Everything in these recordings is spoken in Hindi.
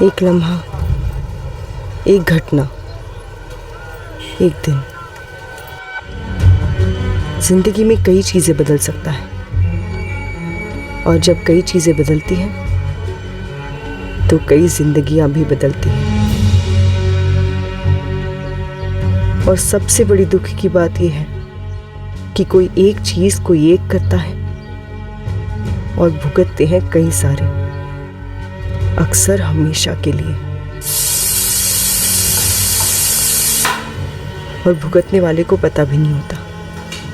एक लम्हा, एक घटना, एक दिन, जिंदगी में कई चीजें बदल सकता है। और जब कई चीजें बदलती हैं तो कई जिंदगियां भी बदलती हैं। और सबसे बड़ी दुख की बात यह है कि कोई एक चीज को एक करता है और भुगतते हैं कई सारे, अक्सर हमेशा के लिए। और भुगतने वाले को पता भी नहीं होता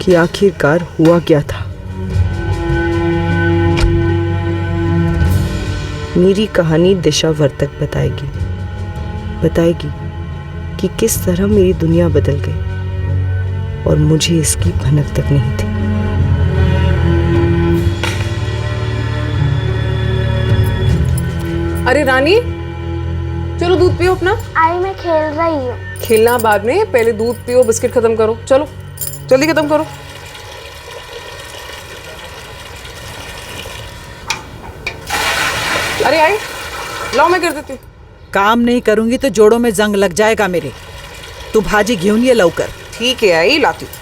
कि आखिरकार हुआ क्या था। मेरी कहानी दिशावर्तक बताएगी कि किस तरह मेरी दुनिया बदल गई और मुझे इसकी भनक तक नहीं थी। अरे रानी, चलो दूध पियो अपना। आई मैं खेल रही हूँ। खेलना बाद में, पहले दूध पियो, बिस्किट खत्म करो। चलो जल्दी खत्म करो। अरे आई, लाओ मैं कर देती हूँ। काम नहीं करूंगी तो जोड़ों में जंग लग जाएगा मेरे। तू भाजी घेऊन ये लवकर। ठीक है आई, लाती हूँ।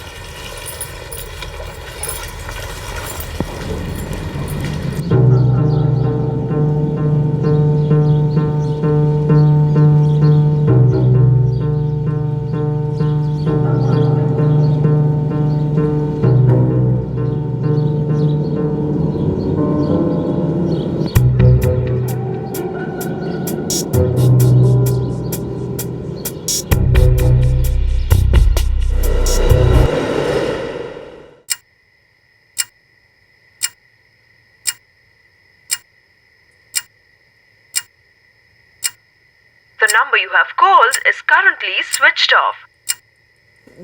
The number you have called is currently switched off.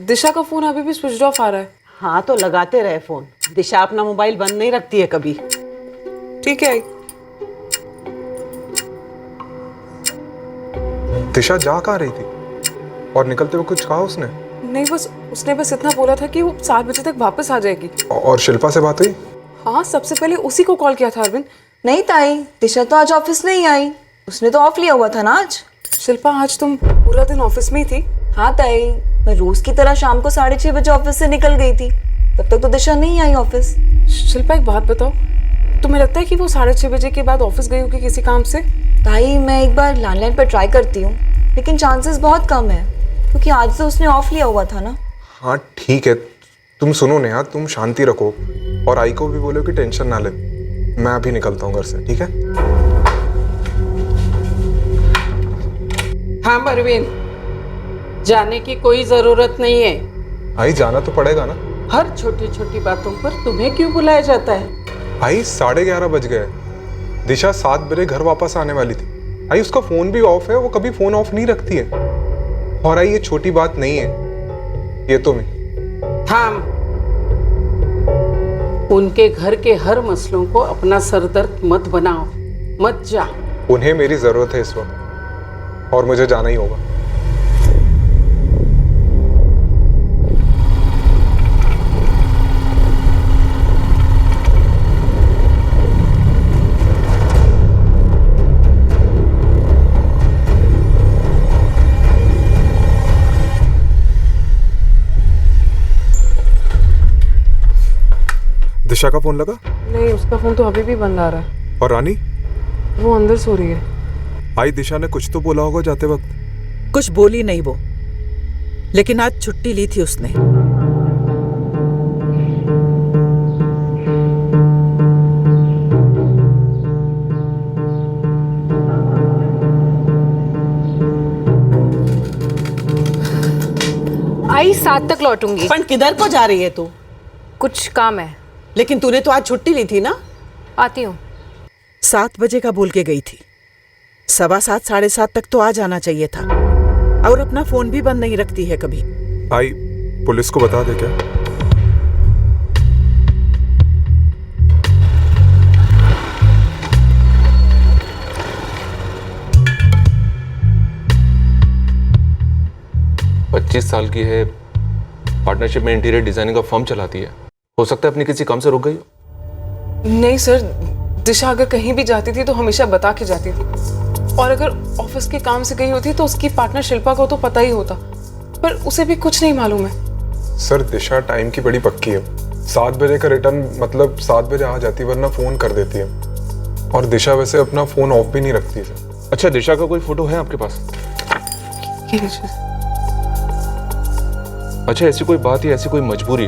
दिशा का फोन अभी भी स्विच ऑफ आ रहा है। हाँ तो लगाते रहे फोन। दिशा अपना मोबाइल बंद नहीं रखती है कभी। ठीक है आई। दिशा जा कहाँ रही थी और निकलते हुए कुछ कहा उसने? नहीं, उसने बस इतना बोला था कि वो 7 बजे तक वापस आ जाएगी। और शिल्पा से बात हुई? हाँ, सबसे पहले उसी को कॉल किया था अरविंद। नहीं ताई, दिशा तो आज ऑफिस नहीं आई। उसने तो ऑफ लिया हुआ था ना आज। शिल्पा, आज तुम पूरा दिन ऑफिस में ही थी? हाँ ताई, मैं रोज की तरह शाम को 6:30 बजे ऑफिस से निकल गई थी। तब तक तो दिशा नहीं आई ऑफिस। शिल्पा, एक बात बताओ, तुम्हें लगता है कि वो 6:30 बजे के बाद ऑफिस गई होगी किसी काम से? ताई, मैं एक बार लैंडलाइन पर ट्राई करती हूँ, लेकिन चांसेस बहुत कम है क्योंकि आज तो उसने ऑफ लिया हुआ था ना। हाँ ठीक है, तुम सुनो नेहा, तुम शांति रखो और आई को भी बोलो कि टेंशन ना ले। मैं अभी निकलता हूँ घर से, ठीक है? हाँ परवीन, जाने की कोई जरूरत नहीं है। आई, जाना तो पड़ेगा ना। हर छोटी छोटी बातों पर तुम्हें क्यों बुलाया जाता है? आई, 11:30 बज गए। दिशा 7 बजे घर वापस आने वाली थी। आई, उसका फोन भी ऑफ है, वो कभी फोन ऑफ नहीं रखती है। और आई, ये छोटी बात नहीं है, ये तो मैं। थाम। उनके घर के हर मसलों को अपना सरदर्द मत बनाओ, मत जा। उन्हें मेरी जरूरत है इस वक्त और मुझे जाना ही होगा। दिशा का फोन लगा? नहीं, उसका फोन तो अभी भी बंद आ रहा है। और रानी? वो अंदर सो रही है। आई, दिशा ने कुछ तो बोला होगा जाते वक्त। कुछ बोली नहीं वो, लेकिन आज छुट्टी ली थी उसने। आई 7 तक लौटूंगी। पण किधर को जा रही है तू? कुछ काम है। लेकिन तूने तो आज छुट्टी ली थी ना। आती हूँ। 7 बजे का बोल के गई थी। 7:15 7:30 तक तो आ जाना चाहिए था। और अपना फोन भी बंद नहीं रखती है कभी। आई, पुलिस को बता दे क्या? पच्चीस साल की है, पार्टनरशिप में इंटीरियर डिजाइनिंग का फर्म चलाती है। हो सकता है अपनी किसी काम से रुक गई हो। नहीं सर, दिशा अगर कहीं भी जाती थी तो हमेशा बता के जाती थी। और अगर ऑफिस के काम से गई होती तो उसकी पार्टनर शिल्पा को तो पता ही होता, पर उसे भी कुछ नहीं मालूम है। सर दिशा टाइम की बड़ी पक्की है। 7 बजे का रिटर्न मतलब 7 बजे आ जाती, वरना फोन कर देती है। और दिशा वैसे अपना फोन ऑफ भी नहीं रखती है सर। अच्छा, दिशा का कोई फोटो है आपके पास? ये लीजिए। अच्छा, ऐसी कोई बात या ऐसी कोई मजबूरी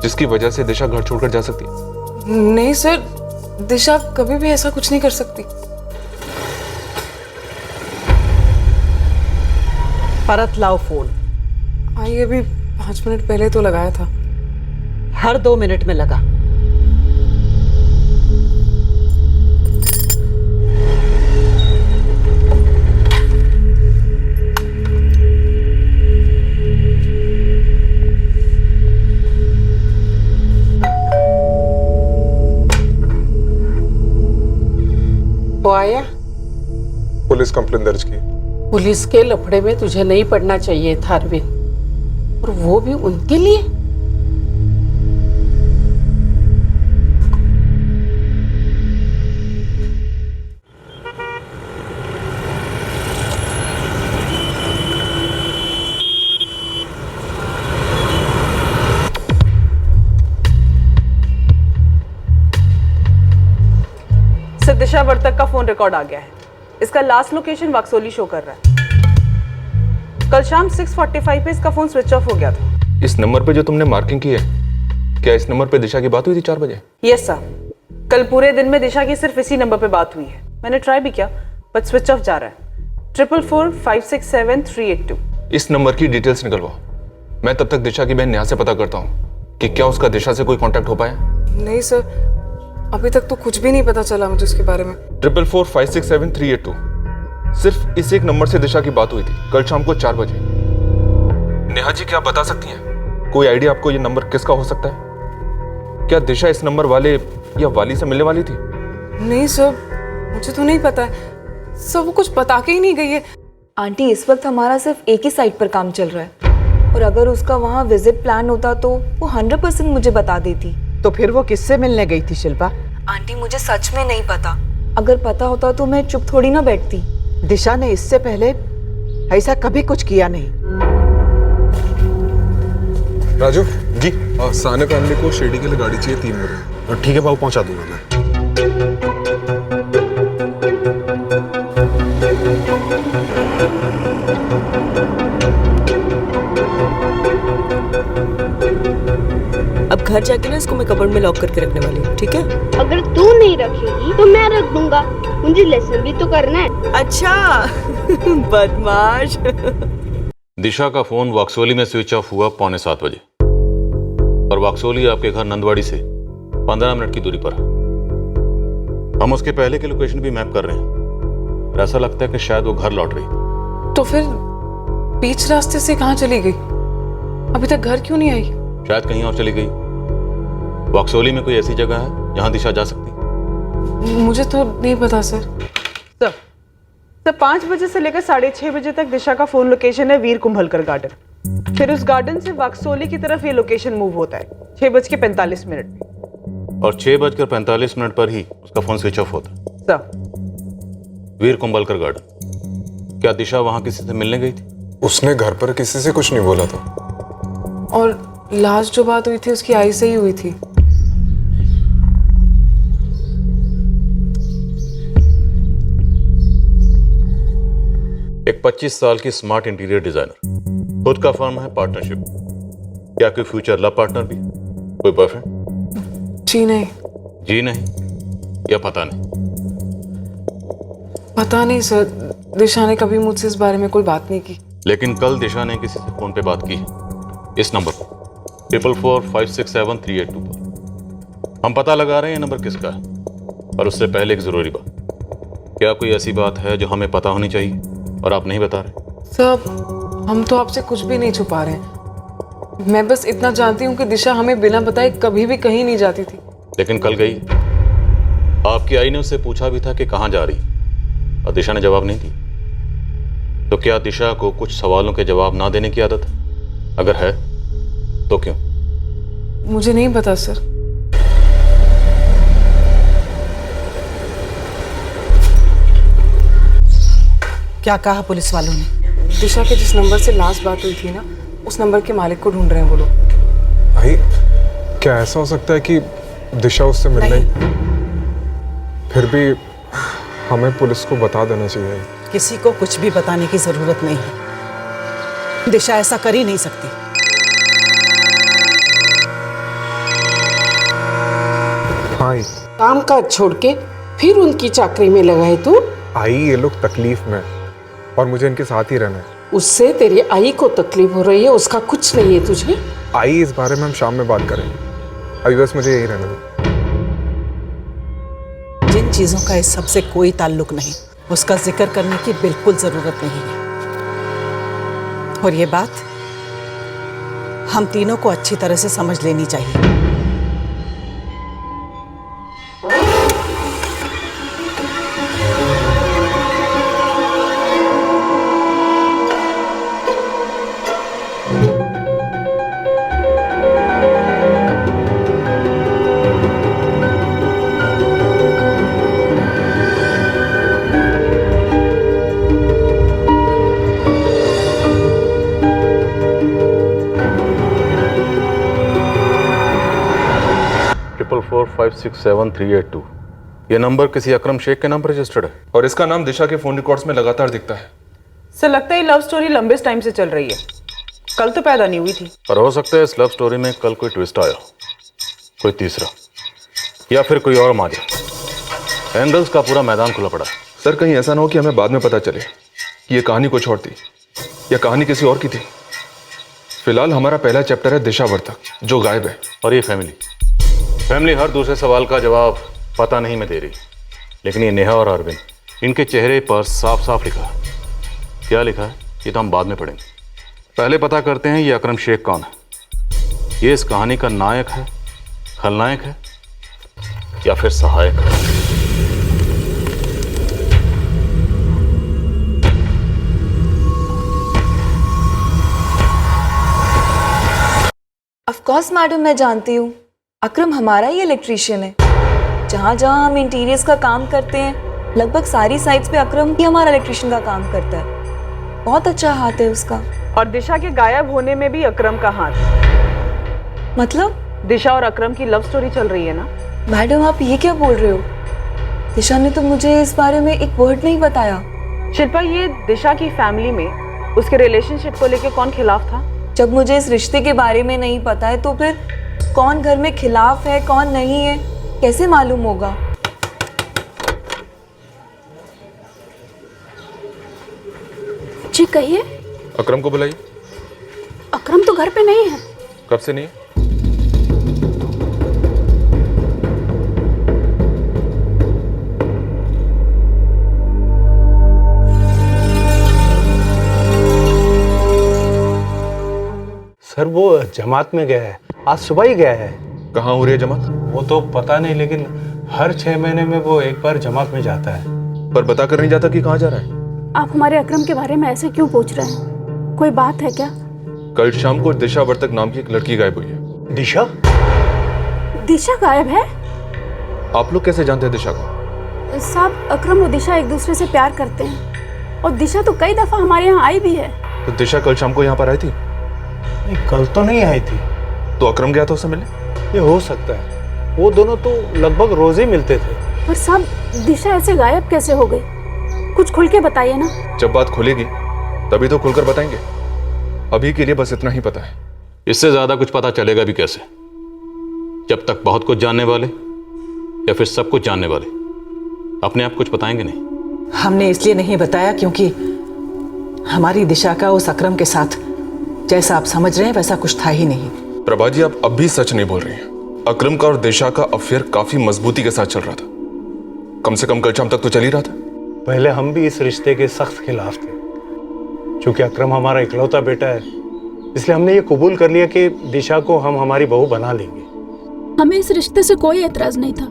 जिसकी वजह से दिशा घर छोड़कर जा सकती है? नहीं सर, दिशा कभी भी ऐसा कुछ नहीं कर सकती। परत लाओ फोन। आई अभी 5 मिनट पहले तो लगाया था। हर 2 मिनट में लगा। वो आया? पुलिस कंप्लेंट दर्ज की। पुलिस के लफड़े में तुझे नहीं पड़ना चाहिए था अरविंद, और वो भी उनके लिए। दिशा वर्तक का फोन रिकॉर्ड आ गया है। इसका लास्ट लोकेशन वाक्सोली शो कर रहा है। कल शाम 6:45 पे इसका फोन स्विच ऑफ हो गया था। इस नंबर पे जो तुमने मार्किंग की है, क्या इस नंबर पे दिशा की बात हुई थी 4 बजे? यस सर, कल पूरे दिन में दिशा की सिर्फ इसी नंबर पे बात हुई है। मैंने ट्राई भी किया बट स्विच ऑफ जा रहा है। 444-567-382। इस नंबर की डिटेल्स निकलवाओ। मैं तब तक दिशा की बहन नेहा से पता करता हूँ कि क्या उसका दिशा से कोई कांटेक्ट हो पाया। नहीं सर, अभी तक तो कुछ भी नहीं पता चला मुझे उसके बारे में। 444-567-382। सिर्फ इस एक नंबर से दिशा की बात हुई थी कल शाम को 4 बजे। नेहा जी, क्या बता सकती हैं कोई आइडिया आपको ये नंबर किसका हो सकता है? क्या दिशा इस नंबर वाले या वाली से मिलने वाली थी? नहीं सर, मुझे तो नहीं पता है। सब वो कुछ बता के ही नहीं गई है। आंटी, इस वक्त हमारा सिर्फ एक ही साइट पर काम चल रहा है, और अगर उसका वहाँ विजिट प्लान होता तो वो 100% मुझे बता देती। तो फिर वो किससे मिलने गई थी शिल्पा? आंटी, मुझे सच में नहीं पता। अगर पता होता तो मैं चुप थोड़ी ना बैठती। दिशा ने इससे पहले ऐसा कभी कुछ किया नहीं। राजू जी, साने फैमिली को शिरडी के लिए गाड़ी चाहिए 3 बजे। ठीक है बाबू, पहुंचा दूंगा मैं। अब घर जाके ना इसको मैं कबर्ड में लॉक करके रखने वाली हूँ, ठीक है? अगर तू नहीं रखेगी तो मैं रख दूंगा। मुझे लेसन भी तो करना है। अच्छा बदमाश। दिशा का फोन वाक्सोली में स्विच ऑफ हुआ 6:45 बजे, और वाक्सोली आपके घर नंदवाड़ी से 15 मिनट की दूरी पर है। हम उसके पहले की लोकेशन भी मैप कर रहे हैं, और ऐसा लगता है कि शायद वो घर लौट रही। तो फिर बीच रास्ते से कहाँ चली गई? अभी तक घर क्यों नहीं आई? शायद कहीं और चली गई। वाक्सोली में कोई ऐसी जगह है जहां दिशा जा सकती? मुझे तो नहीं पता सर। सर 5 बजे से लेकर 6:30 बजे तक दिशा का फोन लोकेशन है वीर कुंभलकर गार्डन। फिर उस गार्डन से वाक्सोली की तरफ ये लोकेशन मूव होता है 6:45 में, और 6:45 पर ही उसका फोन स्विच ऑफ होता है। सर वीर कुंभलकर गार्डन, क्या दिशा वहां किसी से मिलने गई थी? उसने घर पर किसी से कुछ नहीं बोला था। और लास्ट जो बात हुई थी उसकी आई से ही हुई थी। एक 25 साल की स्मार्ट इंटीरियर डिजाइनर, खुद का फर्म है पार्टनरशिप। क्या कोई फ्यूचर लव पार्टनर भी? कोई बॉयफ्रेंड? जी नहीं। जी नहीं या पता नहीं? पता नहीं सर, दिशा ने कभी मुझसे इस बारे में कोई बात नहीं की। लेकिन कल दिशा ने किसी से फोन पे बात की है, इस नंबर पर 444-567-382 पर। हम पता लगा रहे हैं नंबर किसका है, और उससे पहले एक जरूरी बात, क्या कोई ऐसी बात है जो हमें पता होनी चाहिए और आप नहीं बता रहे? सर, हम तो आपसे कुछ भी नहीं छुपा रहे हैं। मैं बस इतना जानती हूँ कि दिशा हमें बिना बताए कभी भी कहीं नहीं जाती थी। लेकिन कल गई, आपकी आई ने उससे पूछा भी था कि कहाँ जा रही, और दिशा ने जवाब नहीं दिया। तो क्या दिशा को कुछ सवालों के जवाब ना देने की आदत है? अगर है तो क्यों? मुझे नहीं पता सर। क्या कहा पुलिस वालों ने? दिशा के जिस नंबर से लास्ट बात हुई थी ना, उस नंबर के मालिक को ढूंढ रहे हैं वो लोग। भाई क्या ऐसा हो सकता है कि दिशा उससे मिल रही? फिर भी हमें पुलिस को बता देना चाहिए। किसी को कुछ भी बताने की जरूरत नहीं है। दिशा ऐसा कर ही नहीं सकती। हाँ काम काज छोड़ के फिर उनकी चाकरी में लगाए तू? आई, ये लोग तकलीफ में और मुझे इनके साथ ही रहना है। उससे तेरी आई को तकलीफ हो रही है, उसका कुछ नहीं है तुझे? आई, इस बारे में हम शाम में बात करेंगे, अभी बस मुझे यही रहने दो। जिन चीजों का इस सब से कोई ताल्लुक नहीं, उसका जिक्र करने की बिल्कुल जरूरत नहीं है। और ये बात हम तीनों को अच्छी तरह से समझ लेनी चाहिए। ये नंबर किसी अकरम शेख के नाम पर रजिस्टर्ड है और इसका नाम दिशा के फोन रिकॉर्ड्स में लगातार दिखता है। सर लगता है लव स्टोरी लंबे टाइम से चल रही है, कल तो पैदा नहीं हुई थी। और हो सकता है इस लव स्टोरी में कल कोई ट्विस्ट आया, कोई तीसरा, या फिर कोई और मारिया। एंगल्स का पूरा मैदान खुला पड़ा है। सर कहीं ऐसा ना हो कि हमें बाद में पता चले कि ये कहानी कुछ और थी या कहानी किसी और की थी। फिलहाल हमारा पहला चैप्टर है दिशा वर्तक, जो गायब है। और ये फैमिली हर दूसरे सवाल का जवाब पता नहीं मैं दे रही, लेकिन ये नेहा और अरविंद, इनके चेहरे पर साफ साफ लिखा है। क्या लिखा है ये तो हम बाद में पढ़ेंगे। पहले पता करते हैं ये अकरम शेख कौन है। ये इस कहानी का नायक है, खलनायक है, या फिर सहायक है। ऑफ कोर्स मैडम, मैं जानती हूँ अकरम हमारा ही इलेक्ट्रीशियन है। जहाँ जहाँ हम इंटीरियर्स का काम करते हैं, लगभग सारी साइट्स पे अकरम ही हमारा इलेक्ट्रीशियन का काम करता है। बहुत अच्छा हाथ है उसका। और दिशा के गायब होने में भी अकरम का हाथ। मतलब? दिशा और अकरम की लव स्टोरी चल रही है ना। मैडम आप ये क्या बोल रहे हो? दिशा ने तो मुझे इस बारे में एक वर्ड नहीं बताया। शिल्पा, ये दिशा की फैमिली में उसके रिलेशनशिप को लेकर कौन खिलाफ था? जब मुझे इस रिश्ते के बारे में नहीं पता है तो फिर कौन घर में खिलाफ है कौन नहीं है कैसे मालूम होगा? जी कहिए। अकरम को बुलाइए। अकरम तो घर पे नहीं है। कब से नहीं है? सर वो जमात में गया है, आज सुबह ही गया है। कहाँ हो रही है जमात? वो तो पता नहीं, लेकिन हर 6 महीने में वो एक बार जमात में जाता है। पर बता कर नहीं जाता कि कहाँ जा रहा है? आप हमारे अकरम के बारे में ऐसे क्यों पूछ रहे हैं? कोई बात है क्या? कल शाम को दिशा वर्तक नाम की एक लड़की गायब हुई है। दिशा? दिशा गायब है? आप लोग कैसे जानते हैं दिशा को? साहब, अकरम और दिशा एक दूसरे से प्यार करते हैं और दिशा तो कई दफा हमारे यहाँ आई भी है। तो दिशा कल शाम को यहाँ पर आई थी? नहीं, कल तो नहीं आई थी। तो अकरम गया था उससे मिलने? ये हो सकता है, वो दोनों तो लगभग रोज ही मिलते थे। पर साहब, दिशा ऐसे गायब कैसे हो गई? कुछ खुल के बताइए ना। जब बात खुलेगी तभी तो खुलकर बताएंगे। अभी के लिए बस इतना ही पता है। इससे ज्यादा कुछ पता चलेगा भी कैसे, जब तक बहुत कुछ जानने वाले या फिर सब कुछ जानने वाले अपने आप कुछ बताएंगे नहीं। हमने इसलिए नहीं बताया क्योंकि हमारी दिशा का उस अकरम के साथ जैसा आप समझ रहे हैं वैसा कुछ था ही नहीं। प्रभा जी, आप अब भी सच नहीं बोल रही हैं। अकरम का और दिशा का अफेयर काफी मजबूती के साथ चल रहा था। कम से कम कल शाम तक तो चल ही रहा था। पहले हम भी इस रिश्ते के सख्त खिलाफ थे। चूंकि अकरम हमारा इकलौता बेटा है, इसलिए हमने ये कबूल कर लिया कि दिशा को हम हमारी बहू बना लेंगे। हमें इस रिश्ते से कोई एतराज नहीं था,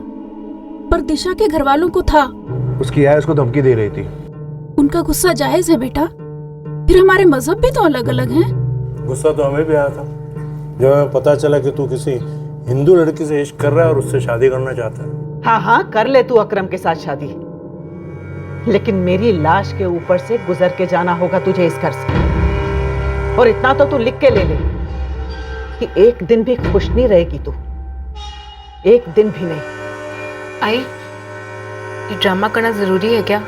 पर दिशा के घर वालों को था। उसकी आय उसको धमकी दे रही थी। उनका गुस्सा जायज है बेटा, फिर हमारे मजहब भी तो अलग अलग हैं। गुस्सा तो हमें भी आया था जब हमें पता चला कि तू किसी हिंदू लड़की से इश्क कर रहा है और उससे शादी करना चाहता है। हाँ हाँ, कर ले तू अकरम के साथ शादी। लेकिन मेरी लाश के ऊपर से गुजर के जाना होगा तुझे इस घर से। और इतना तो तू लिख के ले ले कि एक दिन भी खुश नहीं रहेगी तू, एक दिन भी नहीं। आई, ये ड्रामा करना जरूरी है क्या?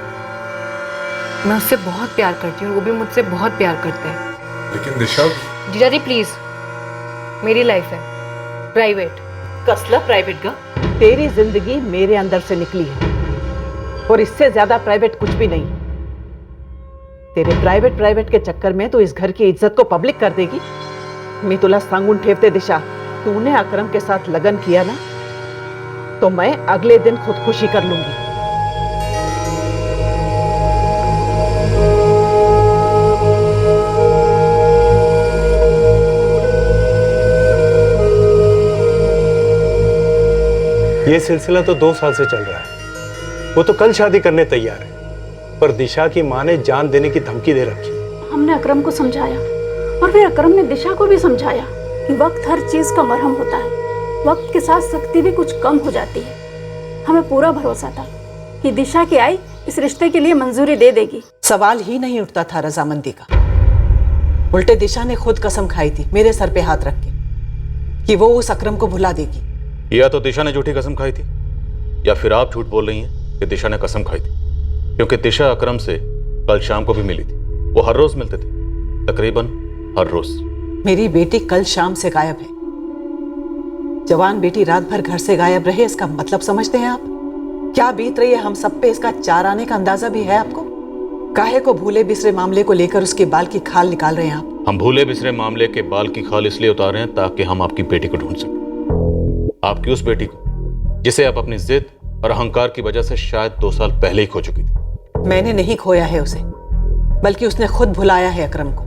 मैं उससे बहुत प्यार करती हूँ और वो भी मुझसे बहुत प्यार करते हैं। लेकिन दिशा, जीजा जी प्लीज, मेरी लाइफ है प्राइवेट। कसला प्राइवेट का? तेरी जिंदगी मेरे अंदर से निकली है और इससे ज्यादा प्राइवेट कुछ भी नहीं। तेरे प्राइवेट के चक्कर में तो इस घर की इज्जत को पब्लिक कर देगी। मैं तुला सांगून ठेवते दिशा, तूने अकरम के साथ लगन किया ना, तो मैं अगले दिन खुदकुशी कर लूंगी। ये सिलसिला तो 2 साल से चल रहा है। वो तो कल शादी करने तैयार है, पर दिशा की माँ ने जान देने की धमकी दे रखी। हमने अकरम को समझाया और फिर अकरम ने दिशा को भी समझाया कि वक्त हर चीज का मरहम होता है, वक्त के साथ सख्ती भी कुछ कम हो जाती है। हमें पूरा भरोसा था कि दिशा की आई इस रिश्ते के लिए मंजूरी दे देगी। सवाल ही नहीं उठता था रजामंदी का। उल्टे दिशा ने खुद कसम खाई थी मेरे सर पे हाथ रख के कि वो उस अकरम को भुला देगी। या तो दिशा ने झूठी कसम खाई थी, या फिर आप झूठ बोल रही हैं कि दिशा ने कसम खाई थी, क्योंकि दिशा अकरम से कल शाम को भी मिली थी। वो हर रोज मिलते थे, तकरीबन हर रोज। मेरी बेटी कल शाम से गायब है। जवान बेटी रात भर घर से गायब रहे, इसका मतलब समझते हैं आप? क्या बीत रही है हम सब पे, इसका 4 आने का अंदाजा भी है आपको? काहे को भूले बिसरे मामले को लेकर उसके बाल की खाल निकाल रहे हैं आप? हम भूले बिसरे मामले के बाल की खाल इसलिए उतार रहे हैं ताकि हम आपकी बेटी को ढूंढ सकें। आपकी उस बेटी को जिसे आप अपनी जिद और अहंकार की वजह से शायद 2 साल पहले ही खो चुकी थी। मैंने नहीं खोया है उसे, बल्कि उसने खुद भुलाया है अकरम को।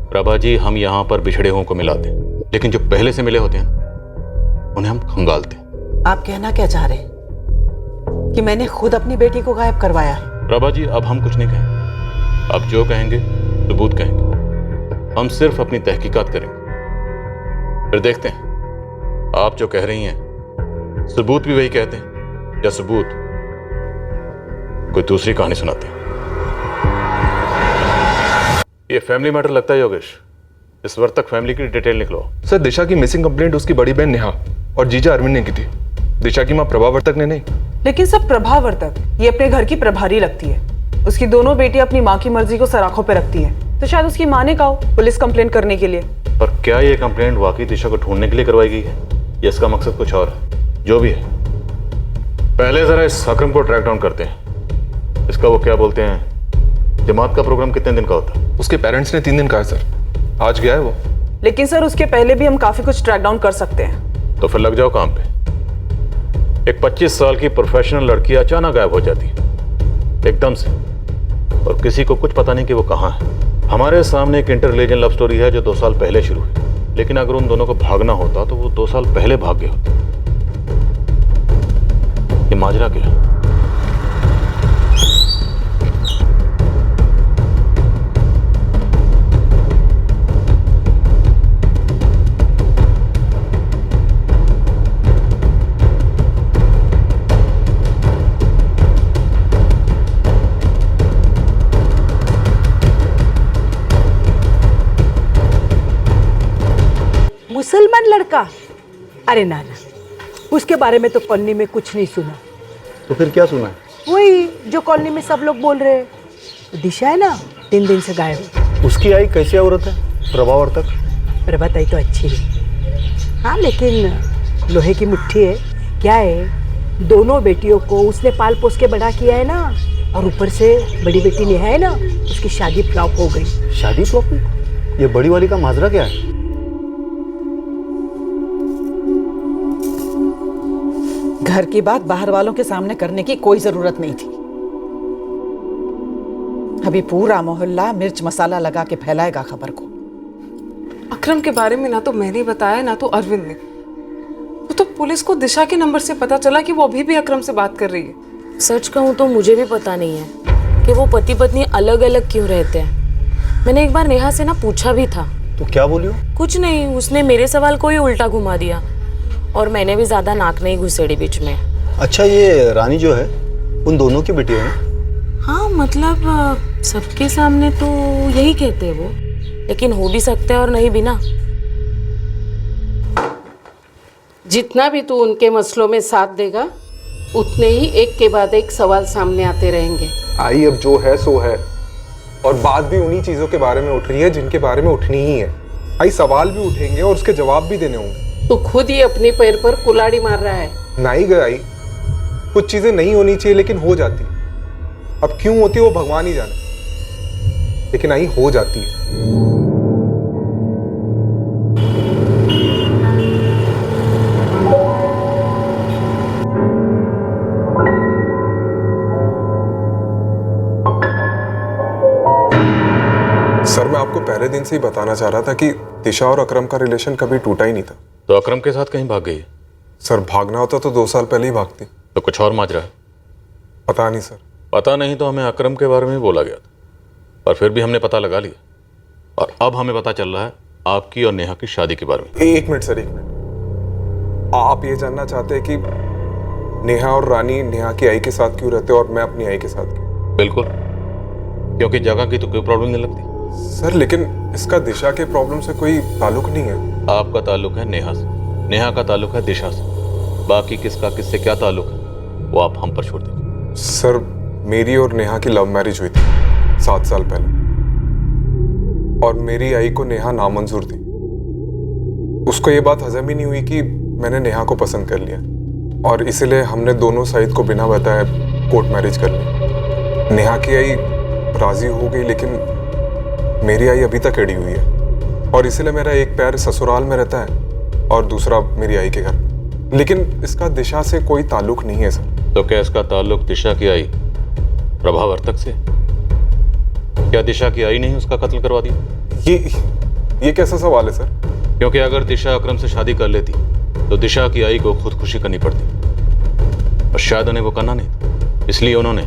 प्रभा जी, हम यहाँ पर बिछड़े हुओं को मिलाते हैं, लेकिन जो पहले से मिले होते हैं उन्हें हम खंगालते हैं। आप कहना क्या चाह रहे हैं कि मैंने खुद अपनी बेटी को गायब करवाया है? प्रभा जी, अब हम कुछ नहीं कहेंगे। अब जो कहेंगे सबूत कहेंगे। हम सिर्फ अपनी तहकीकात करेंगे, फिर देखते हैं आप जो कह रही हैं सबूत भी वही कहते हैं या सबूत कोई दूसरी कहानी सुनाते हैं। ये फैमिली मैटर लगता है योगेश। इस वक्त तक फैमिली की डिटेल निकलो। सर, दिशा की मिसिंग कंप्लेंट उसकी बड़ी बहन नेहा और जीजा अरविंद ने की थी, दिशा की माँ प्रभावर्तक ने नहीं। लेकिन सब प्रभावर्तक ये अपने घर की प्रभारी लगती है। उसकी दोनों बेटियां अपनी माँ की मर्जी को सराखों पे रखती हैं, तो शायद उसकी माँ ने कहा पुलिस कंप्लेंट करने के लिए। पर क्या ये कंप्लेंट वाकई दिशा को ढूंढने के लिए करवाई गई है या इसका मकसद कुछ और है? जो भी है, पहले जरा इस अकरम को ट्रैक डाउन करते हैं। इसका वो क्या बोलते हैं, जमात का प्रोग्राम कितने दिन का होता है? उसके पेरेंट्स ने 3 दिन कहा है सर, आज गया है वो। लेकिन सर उसके पहले भी हम काफी कुछ ट्रैक डाउन कर सकते हैं। तो फिर लग जाओ काम पे। एक 25 साल की प्रोफेशनल लड़की अचानक गायब हो जाती है एकदम से, और किसी को कुछ पता नहीं कि वो कहाँ है। हमारे सामने एक इंटर रिलीजन लव स्टोरी है जो 2 साल पहले शुरू हुई, लेकिन अगर उन दोनों को भागना होता तो वो 2 साल पहले भाग गए होते। ये माजरा क्या है? मुसलमान लड़का? अरे ना ना, उसके बारे में तो कॉलोनी में कुछ नहीं सुना। तो फिर क्या सुना है? वही जो कॉलोनी में सब लोग बोल रहे हैं। दिशा है ना, 3 दिन से गायब। उसकी आई कैसी औरत है? प्रभावर्तक? प्रभाताई तो अच्छी है, हाँ, लेकिन लोहे की मुट्ठी है। क्या है, दोनों बेटियों को उसने पाल पोस के बड़ा किया है ना, और ऊपर से बड़ी बेटी नेहा है ना, उसकी शादी फ्लॉप हो गई। शादी फ्लॉप हुई? ये बड़ी वाली का माजरा क्या है? घर की बात बाहर वालों के सामने करने की कोई जरूरत नहीं थी। अभी पूरा मोहल्ला मिर्च मसाला लगा के फैलाएगा खबर को। अकरम के बारे में ना तो मैंने बताया ना तो अरविंद ने। वो तो पुलिस को दिशा के नंबर से पता चला कि वो अभी भी अकरम से बात कर रही है। सच कहूँ तो मुझे भी पता नहीं है कि वो पति पत्नी अलग अलग क्यों रहते हैं। मैंने एक बार नेहा से ना पूछा भी था। तो क्या बोली हो? कुछ नहीं, उसने मेरे सवाल को ही उल्टा घुमा दिया और मैंने भी ज्यादा नाक नहीं घुसेड़ी बीच में। अच्छा, ये रानी जो है उन दोनों की बेटी है? हाँ मतलब सबके सामने तो यही कहते हैं वो, लेकिन हो भी सकता है और नहीं भी ना। जितना भी तू उनके मसलों में साथ देगा उतने ही एक के बाद एक सवाल सामने आते रहेंगे। आई अब जो है सो है, और बात भी उन्हीं चीजों के बारे में उठ रही है जिनके बारे में उठनी ही है। आई सवाल भी उठेंगे और उसके जवाब भी देने होंगे। तू खुद ही अपने पैर पर कुल्हाड़ी मार रहा है। नहीं गए आई, कुछ चीजें नहीं होनी चाहिए लेकिन हो जाती। अब क्यों होती है वो भगवान ही जाने, लेकिन आई हो जाती है। सर मैं आपको पहले दिन से ही बताना चाह रहा था कि दिशा और अकरम का रिलेशन कभी टूटा ही नहीं था। तो अकरम के साथ कहीं भाग गई है? सर भागना होता तो 2 साल पहले ही भागती। तो कुछ और माजरा है? पता नहीं सर। पता नहीं तो हमें अकरम के बारे में ही बोला गया था, और फिर भी हमने पता लगा लिया, और अब हमें पता चल रहा है आपकी और नेहा की शादी के बारे में। 1 मिनट सर, 1 मिनट। आप ये जानना चाहते हैं कि नेहा और रानी नेहा की आई के साथ क्यों रहते और मैं अपनी आई के साथ क्यों? बिल्कुल, क्योंकि जगह की तो कोई प्रॉब्लम नहीं लगती। सर लेकिन इसका दिशा के प्रॉब्लम से कोई ताल्लुक नहीं है। आपका ताल्लुक है नेहा से, नेहा का ताल्लुक है दिशा से, बाकी किसका किससे क्या ताल्लुक है वो आप हम पर छोड़ दीजिए। सर मेरी और नेहा की लव मैरिज हुई थी 7 साल पहले, और मेरी आई को नेहा नामंजूर थी। उसको ये बात हजम ही नहीं हुई कि मैंने नेहा को पसंद कर लिया, और इसीलिए हमने दोनों साइड को बिना बताए कोर्ट मैरिज कर ली। नेहा की आई राजी हो गई, लेकिन मेरी आई अभी तक अड़ी हुई है, और इसीलिए मेरा एक पैर ससुराल में रहता है और दूसरा मेरी आई के घर। लेकिन इसका दिशा से कोई ताल्लुक नहीं है सर। तो क्या इसका ताल्लुक दिशा की आई प्रभावर्तक से? क्या दिशा की आई नहीं उसका कत्ल करवा दिया? ये कैसा सवाल है सर? क्योंकि अगर दिशा अकरम से शादी कर लेती तो दिशा की आई को खुदकुशी करनी पड़ती, और शायद उन्हें वो करना नहीं, इसलिए उन्होंने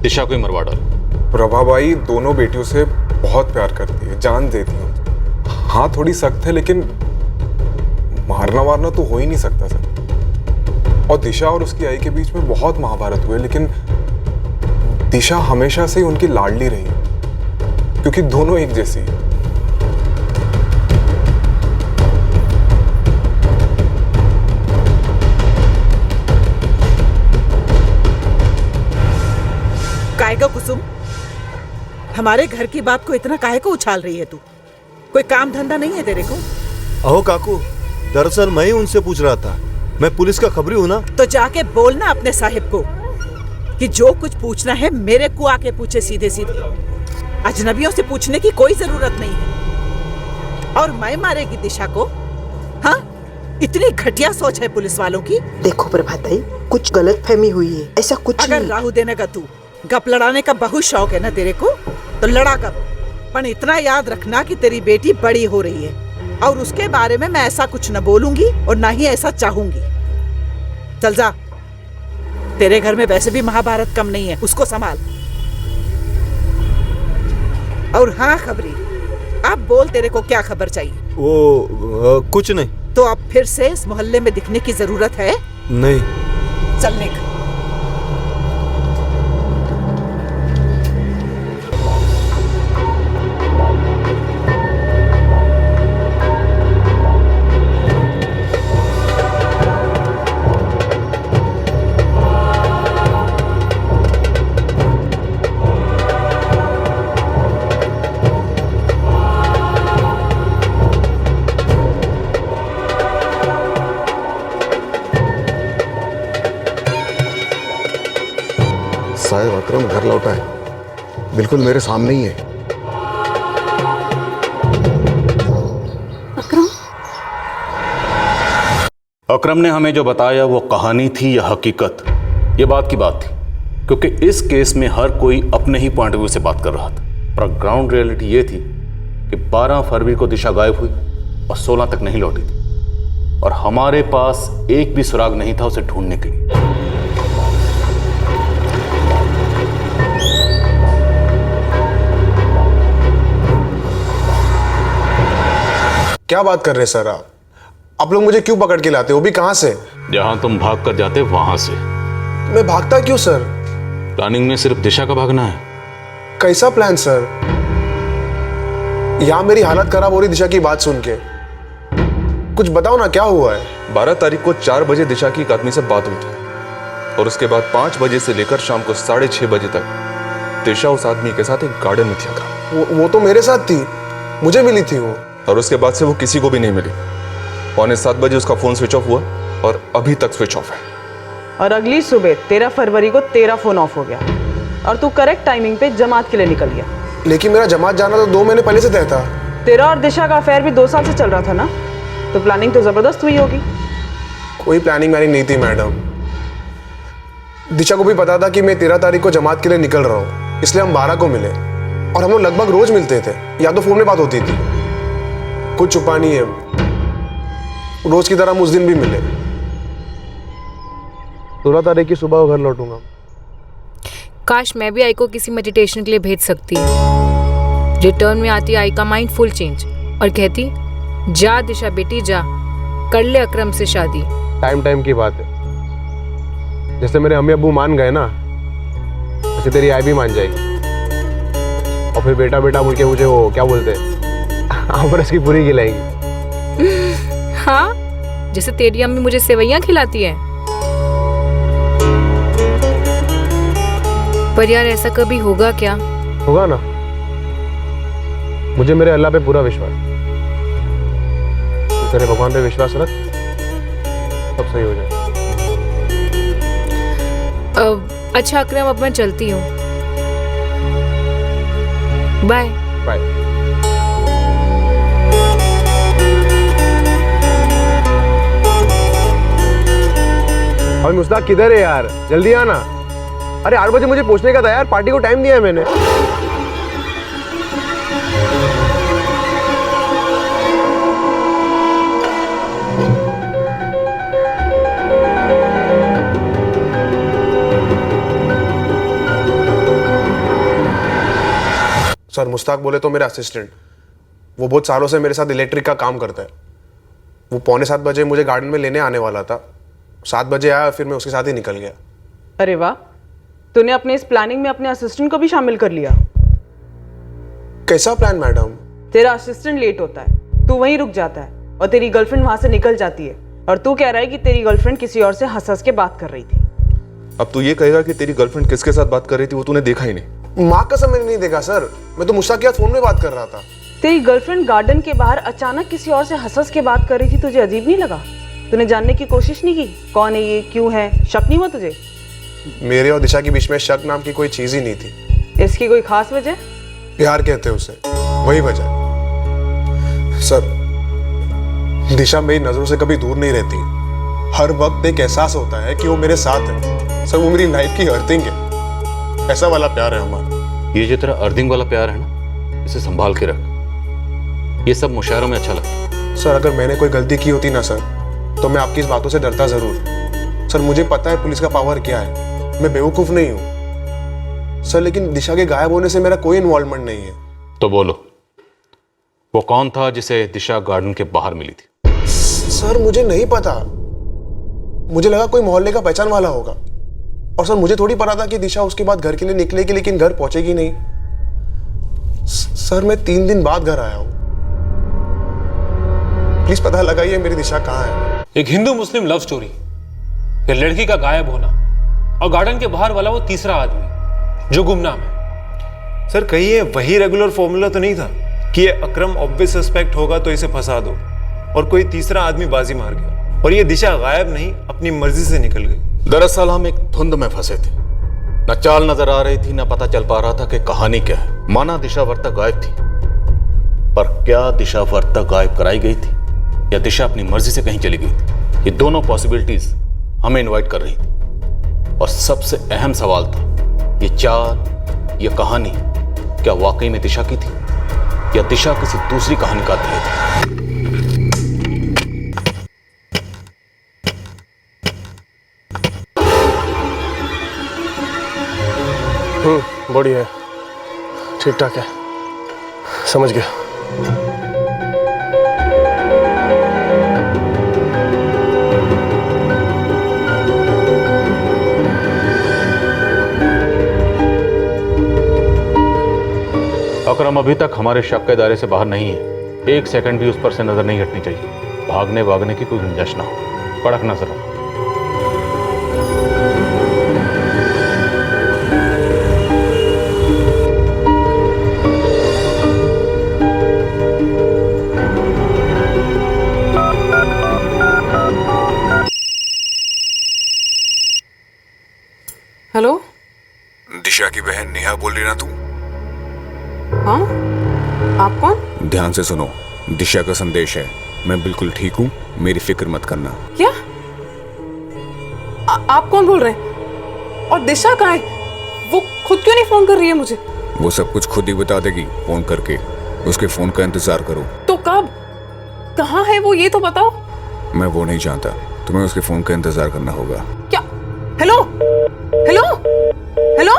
दिशा को ही मरवा डाला। प्रभाबाई दोनों बेटियों से बहुत प्यार करती है, जान देती है। हाँ थोड़ी सख्त है, लेकिन मारना वारना तो हो ही नहीं सकता सर। और दिशा और उसकी आई के बीच में बहुत महाभारत हुए, लेकिन दिशा हमेशा से ही उनकी लाडली रही, क्योंकि दोनों एक जैसी है। काहे का कुसुम, हमारे घर की बात को इतना काहे को उछाल रही है तू? कोई काम धंधा नहीं है तेरे को? अहो काकू, दरअसल मैं ही उनसे पूछ रहा था। मैं पुलिस का खबरी हूँ ना। तो जाके बोलना अपने साहिब को कि जो कुछ पूछना है मेरे को आके पूछे सीधे सीधे। अजनबियों से पूछने की कोई जरूरत नहीं है। और मैं मारेगी दिशा को? हाँ, इतनी घटिया सोच है पुलिस वालों की। देखो प्रभाताई, कुछ गलत फहमी हुई है, ऐसा कुछ अगर नहीं। राहु देने का तू गप लड़ाने का बहुत शौक है ना तेरे को, तो लड़ा गप, पर इतना याद रखना कि तेरी बेटी बड़ी हो रही है, और उसके बारे में मैं ऐसा कुछ न बोलूंगी और ना ही ऐसा चाहूंगी। चल जा, तेरे घर में वैसे भी महाभारत कम नहीं है, उसको संभाल। और हाँ खबरी, अब बोल तेरे को क्या खबर चाहिए? वो कुछ नहीं। तो अब फिर से इस मोहल्ले में दिखने की जरूरत है? नहीं। चलने का। साहब अकरम घर लौटा है, बिल्कुल मेरे सामने ही है। अकरम ने हमें जो बताया वो कहानी थी या हकीकत, ये बात की बात थी, क्योंकि इस केस में हर कोई अपने ही पॉइंट ऑफ व्यू से बात कर रहा था। पर ग्राउंड रियलिटी ये थी कि 12 फरवरी को दिशा गायब हुई और 16 तक नहीं लौटी थी, और हमारे पास एक भी सुराग नहीं था उसे ढूंढने के लिए। क्या बात कर रहे सर आप लोग मुझे क्यों पकड़ के लाते हो? वो भी कहां से? जहां तुम भाग कर जाते वहां से। मैं भागता क्यों सर? प्लानिंग में सिर्फ दिशा का भागना है? कैसा प्लान सर? यहाँ मेरी हालत खराब हो रही दिशा की बात सुन के। कुछ बताओ ना, क्या हुआ है? 12 तारीख को 4 बजे दिशा की एक आदमी से बात हुई थी और उसके बाद 5 बजे से लेकर शाम को 6:30 बजे तक दिशा उस आदमी के साथ एक गार्डन में थी। वो तो मेरे साथ थी, मुझे मिली थी वो। और उसके बाद से वो किसी को भी नहीं मिली। 6:45 बजे उसका फोन स्विच ऑफ हुआ और अभी तक स्विच ऑफ है। और अगली सुबह 13 फरवरी को तेरा फोन ऑफ हो गया और तू करेक्ट टाइमिंग पे जमात के लिए निकल गया। लेकिन मेरा जमात जाना तो 2 महीने पहले से तय था। तेरा और दिशा का अफेयर भी 2 साल से चल रहा था ना, तो प्लानिंग तो जबरदस्त हुई होगी। कोई प्लानिंग वानिंग नहीं थी मैडम। दिशा को भी पता था कि मैं 13 तारीख को जमात के लिए निकल रहा हूँ, इसलिए हम 12 को मिले और हम लोग लगभग रोज मिलते थे, या तो फोन में बात होती थी। कुछ छुपा नहीं है, रोज की तरह हम उस दिन भी मिले। 16 तारीख की सुबह घर लौटूंगा। काश मैं भी आई को किसी मेडिटेशन के लिए भेज सकती। रिटर्न में आती आई का माइंड फुल चेंज और कहती, जा दिशा बेटी जा, कर ले अकरम से शादी। टाइम की बात है। जैसे मेरे अम्मी अब्बू मान गए ना, वैसे तेरी आई भी मान जाएगी। और फिर बेटा बेटा बोल के मुझे वो क्या बोलते हैं, आमरस की पूरी खिलाएंगी। हाँ, जैसे तेरी अम्मी मुझे सेवैयां खिलाती है। पर यार ऐसा कभी होगा क्या? होगा ना, मुझे मेरे अल्लाह पे पूरा विश्वास। तेरे भगवान पे विश्वास रख, सब सही हो जाए। अच्छा अकरम, अब मैं चलती हूँ। Bye bye. और मुस्ताक किधर है यार? जल्दी आना। अरे 8 बजे मुझे पहुंचने का था यार, पार्टी को टाइम दिया है मैंने। सर, मुस्ताक बोले तो मेरा असिस्टेंट, वो बहुत सालों से मेरे साथ इलेक्ट्रिक का काम करता है। वो 6:45 बजे मुझे गार्डन में लेने आने वाला था। 7 बजे आया, फिर मैं उसके साथ ही निकल गया। अरे वाह, तूने अपने इस प्लानिंग में अपने असिस्टेंट को भी शामिल कर लिया। कैसा प्लान मैडम? तेरा असिस्टेंट लेट होता है, तू वहीं रुक जाता है और तेरी गर्लफ्रेंड वहां से निकल जाती है और तू कह रहा है कि तेरी गर्लफ्रेंड किसी और से हंस हंस के बात कर रही थी। अब तू ये कहेगा कि तेरी गर्लफ्रेंड किसके साथ बात कर रही थी वो तूने देखा ही नहीं? माँ कसम मैंने नहीं देखा सर, मैं तो मुस्ताक के साथ फोन में बात कर रहा था। तेरी गर्लफ्रेंड गार्डन के बाहर अचानक किसी और से हंस हंस के बात कर रही थी, तुझे अजीब नहीं लगा? तूने जानने की कोशिश नहीं की कौन है ये, क्यों है? शक नहीं हुआ तुझे? मेरे और दिशा के बीच में शक नाम की कोई चीज ही नहीं थी। इसकी कोई खास वजह? प्यार कहते हैं उसे, वही वजह। सर, दिशा मेरी नजरों से कभी दूर नहीं रहती। हर वक्त एक एहसास होता है कि वो मेरे साथ है। सर, वो मेरी लाइफ की अर्थिंग है। ऐसा वाला प्यार है हमारा। ये जो तेरा अर्थिंग वाला प्यार है ना, इसे संभाल के रख। ये सब मुशायरों में अच्छा लगता है। सर, अगर मैंने कोई गलती की होती ना सर, तो मैं आपकी इस बातों से डरता जरूर। सर, मुझे पता है पुलिस का पावर क्या है, मैं बेवकूफ नहीं हूं सर, लेकिन दिशा के गायब होने से मेरा कोई इन्वॉल्वमेंट नहीं है। तो बोलो, वो कौन था जिसे दिशा गार्डन के बाहर मिली थी? सर, मुझे नहीं पता। मुझे लगा कोई मोहल्ले का पहचान वाला होगा। और सर, मुझे थोड़ी पता था कि दिशा उसके बाद घर के लिए निकलेगी, लेकिन घर पहुंचेगी नहीं। सर, मैं 3 दिन बाद घर आया हूं। प्लीज पता लगाइए मेरी दिशा कहाँ है। एक हिंदू मुस्लिम लव स्टोरी, फिर लड़की का गायब होना और गार्डन के बाहर वाला वो तीसरा आदमी जो गुमनाम है। सर, कहीं ये वही रेगुलर फॉर्मूला तो नहीं था कि ये अकरम ऑब्वियस सस्पेक्ट होगा तो इसे फंसा दो और कोई तीसरा आदमी बाजी मार गया और ये दिशा गायब नहीं, अपनी मर्जी से निकल गई? दरअसल हम एक धुंध में फंसे थे, न चाल नजर आ रही थी, न पता चल पा रहा था कि कहानी क्या है। माना दिशा वर्ता गायब थी, पर क्या दिशा वर्ता गायब कराई गई थी या दिशा अपनी मर्जी से कहीं चली गई थी? ये दोनों पॉसिबिलिटीज हमें इनवाइट कर रही थी। और सबसे अहम सवाल था, ये चाल, ये कहानी क्या वाकई में दिशा की थी या दिशा किसी दूसरी कहानी का अध्याय थी? बढ़िया है, ठीक ठाक है, समझ गया। अकरम अभी तक हमारे शक के दायरे से बाहर नहीं है। एक सेकंड भी उस पर से नजर नहीं हटनी चाहिए। भागने की कोई गुंजाइश ना हो। कड़क नजर रखो। हेलो, दिशा की बहन नेहा बोल रही ना तू? हाँ, आप कौन? ध्यान से सुनो, दिशा का संदेश है। मैं बिल्कुल ठीक हूँ, मेरी फिक्र मत करना। क्या? आप कौन बोल रहे हैं? और दिशा कहाँ है? वो खुद क्यों नहीं फोन कर रही है मुझे? वो सब कुछ खुद ही बता देगी फोन करके। उसके फोन का इंतजार करो। तो कब? कहाँ है वो, ये तो बताओ। मैं वो नहीं जानता, तुम्हें उसके फोन का इंतजार करना होगा। क्या? Hello hello hello.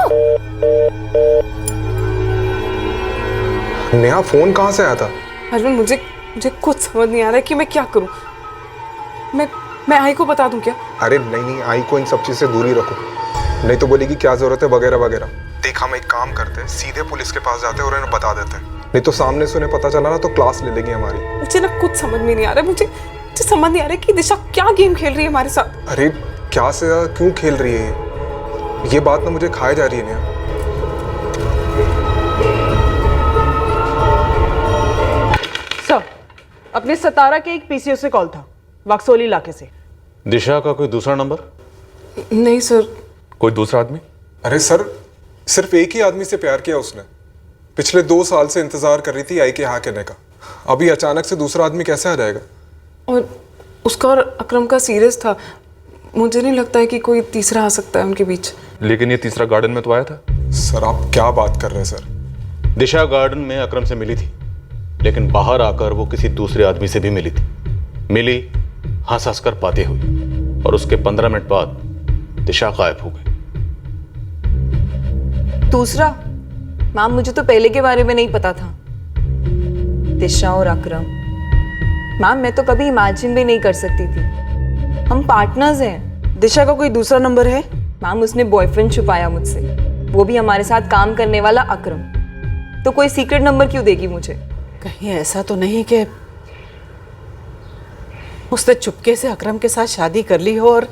Neha phone कहाँ से आया था? अरविंद, मुझे कुछ समझ नहीं आ रहा है कि मैं क्या करूं। मैं आई को बता दूं क्या? अरे नहीं, आई को इन सब चीज से दूरी रखो, नहीं तो बोलेगी क्या जरूरत है वगैरह वगैरह। देख, हम एक काम करते हैं, सीधे पुलिस के पास जाते हैं और इन्हें बता देते हैं। नहीं तो सामने से उन्हें पता चला ना तो क्लास ले लेंगी हमारी। मुझे ना कुछ समझ में नहीं आ रहा है। मुझे समझ नहीं आ रहा है कि दिशा क्या गेम खेल रही है हमारे साथ। अरे क्या से क्यों खेल रही है ये बात ना मुझे खाए जा रही है नेहा। सर, अपने सतारा के एक पीसीओ से कॉल था, वक्सोली इलाके से। दिशा का कोई दूसरा नंबर? नहीं सर। कोई दूसरा आदमी? अरे सर, सिर्फ एक ही आदमी से प्यार किया उसने। पिछले 2 साल से इंतजार कर रही थी आई के हाँ कहने का। अभी अचानक से दूसरा आदमी कैसे आ जाएगा? और उसका और अकरम का सीरियस था। मुझे नहीं लगता है कि कोई तीसरा आ सकता है उनके बीच। लेकिन ये तीसरा गार्डन में तो आया था। सर, आप क्या बात कर रहे हैं सर? दिशा गार्डन में अकरम से मिली थी, लेकिन बाहर आकर वो किसी दूसरे आदमी से भी मिली थी। मिली, हंस हंस कर बातें हुई और उसके 15 मिनट बाद दिशा गायब हो गई। दूसरा? मैम, मुझे तो पहले के बारे में नहीं पता था। दिशा और अकरम, मैम मैं तो कभी इमेजिन भी नहीं कर सकती थी। हम पार्टनर्स हैं। दिशा का कोई दूसरा नंबर है? मैम, उसने बॉयफ्रेंड छुपाया मुझसे, वो भी हमारे साथ काम करने वाला अकरम। तो कोई सीक्रेट नंबर क्यों देगी मुझे? कहीं ऐसा तो नहीं कि उसने चुपके से अकरम के साथ शादी कर ली हो और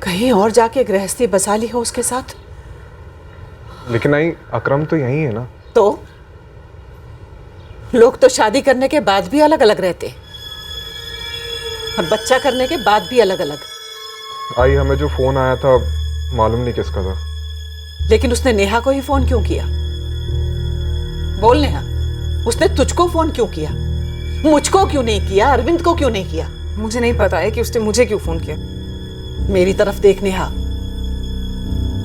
कहीं और जाके गृहस्थी बसा ली हो उसके साथ? लेकिन आई, अकरम तो यही है ना। तो लोग तो शादी करने के बाद भी अलग अलग रहते और बच्चा करने के बाद भी अलग अलग। आई, हमें जो फोन आया था मालूम नहीं किसका था। लेकिन उसने नेहा को ही फोन क्यों किया? बोल नेहा, उसने तुझको फोन क्यों किया? मुझको क्यों नहीं किया? अरविंद को क्यों नहीं किया? मुझे नहीं पता है कि उसने मुझे क्यों फोन किया। मेरी तरफ देख नेहा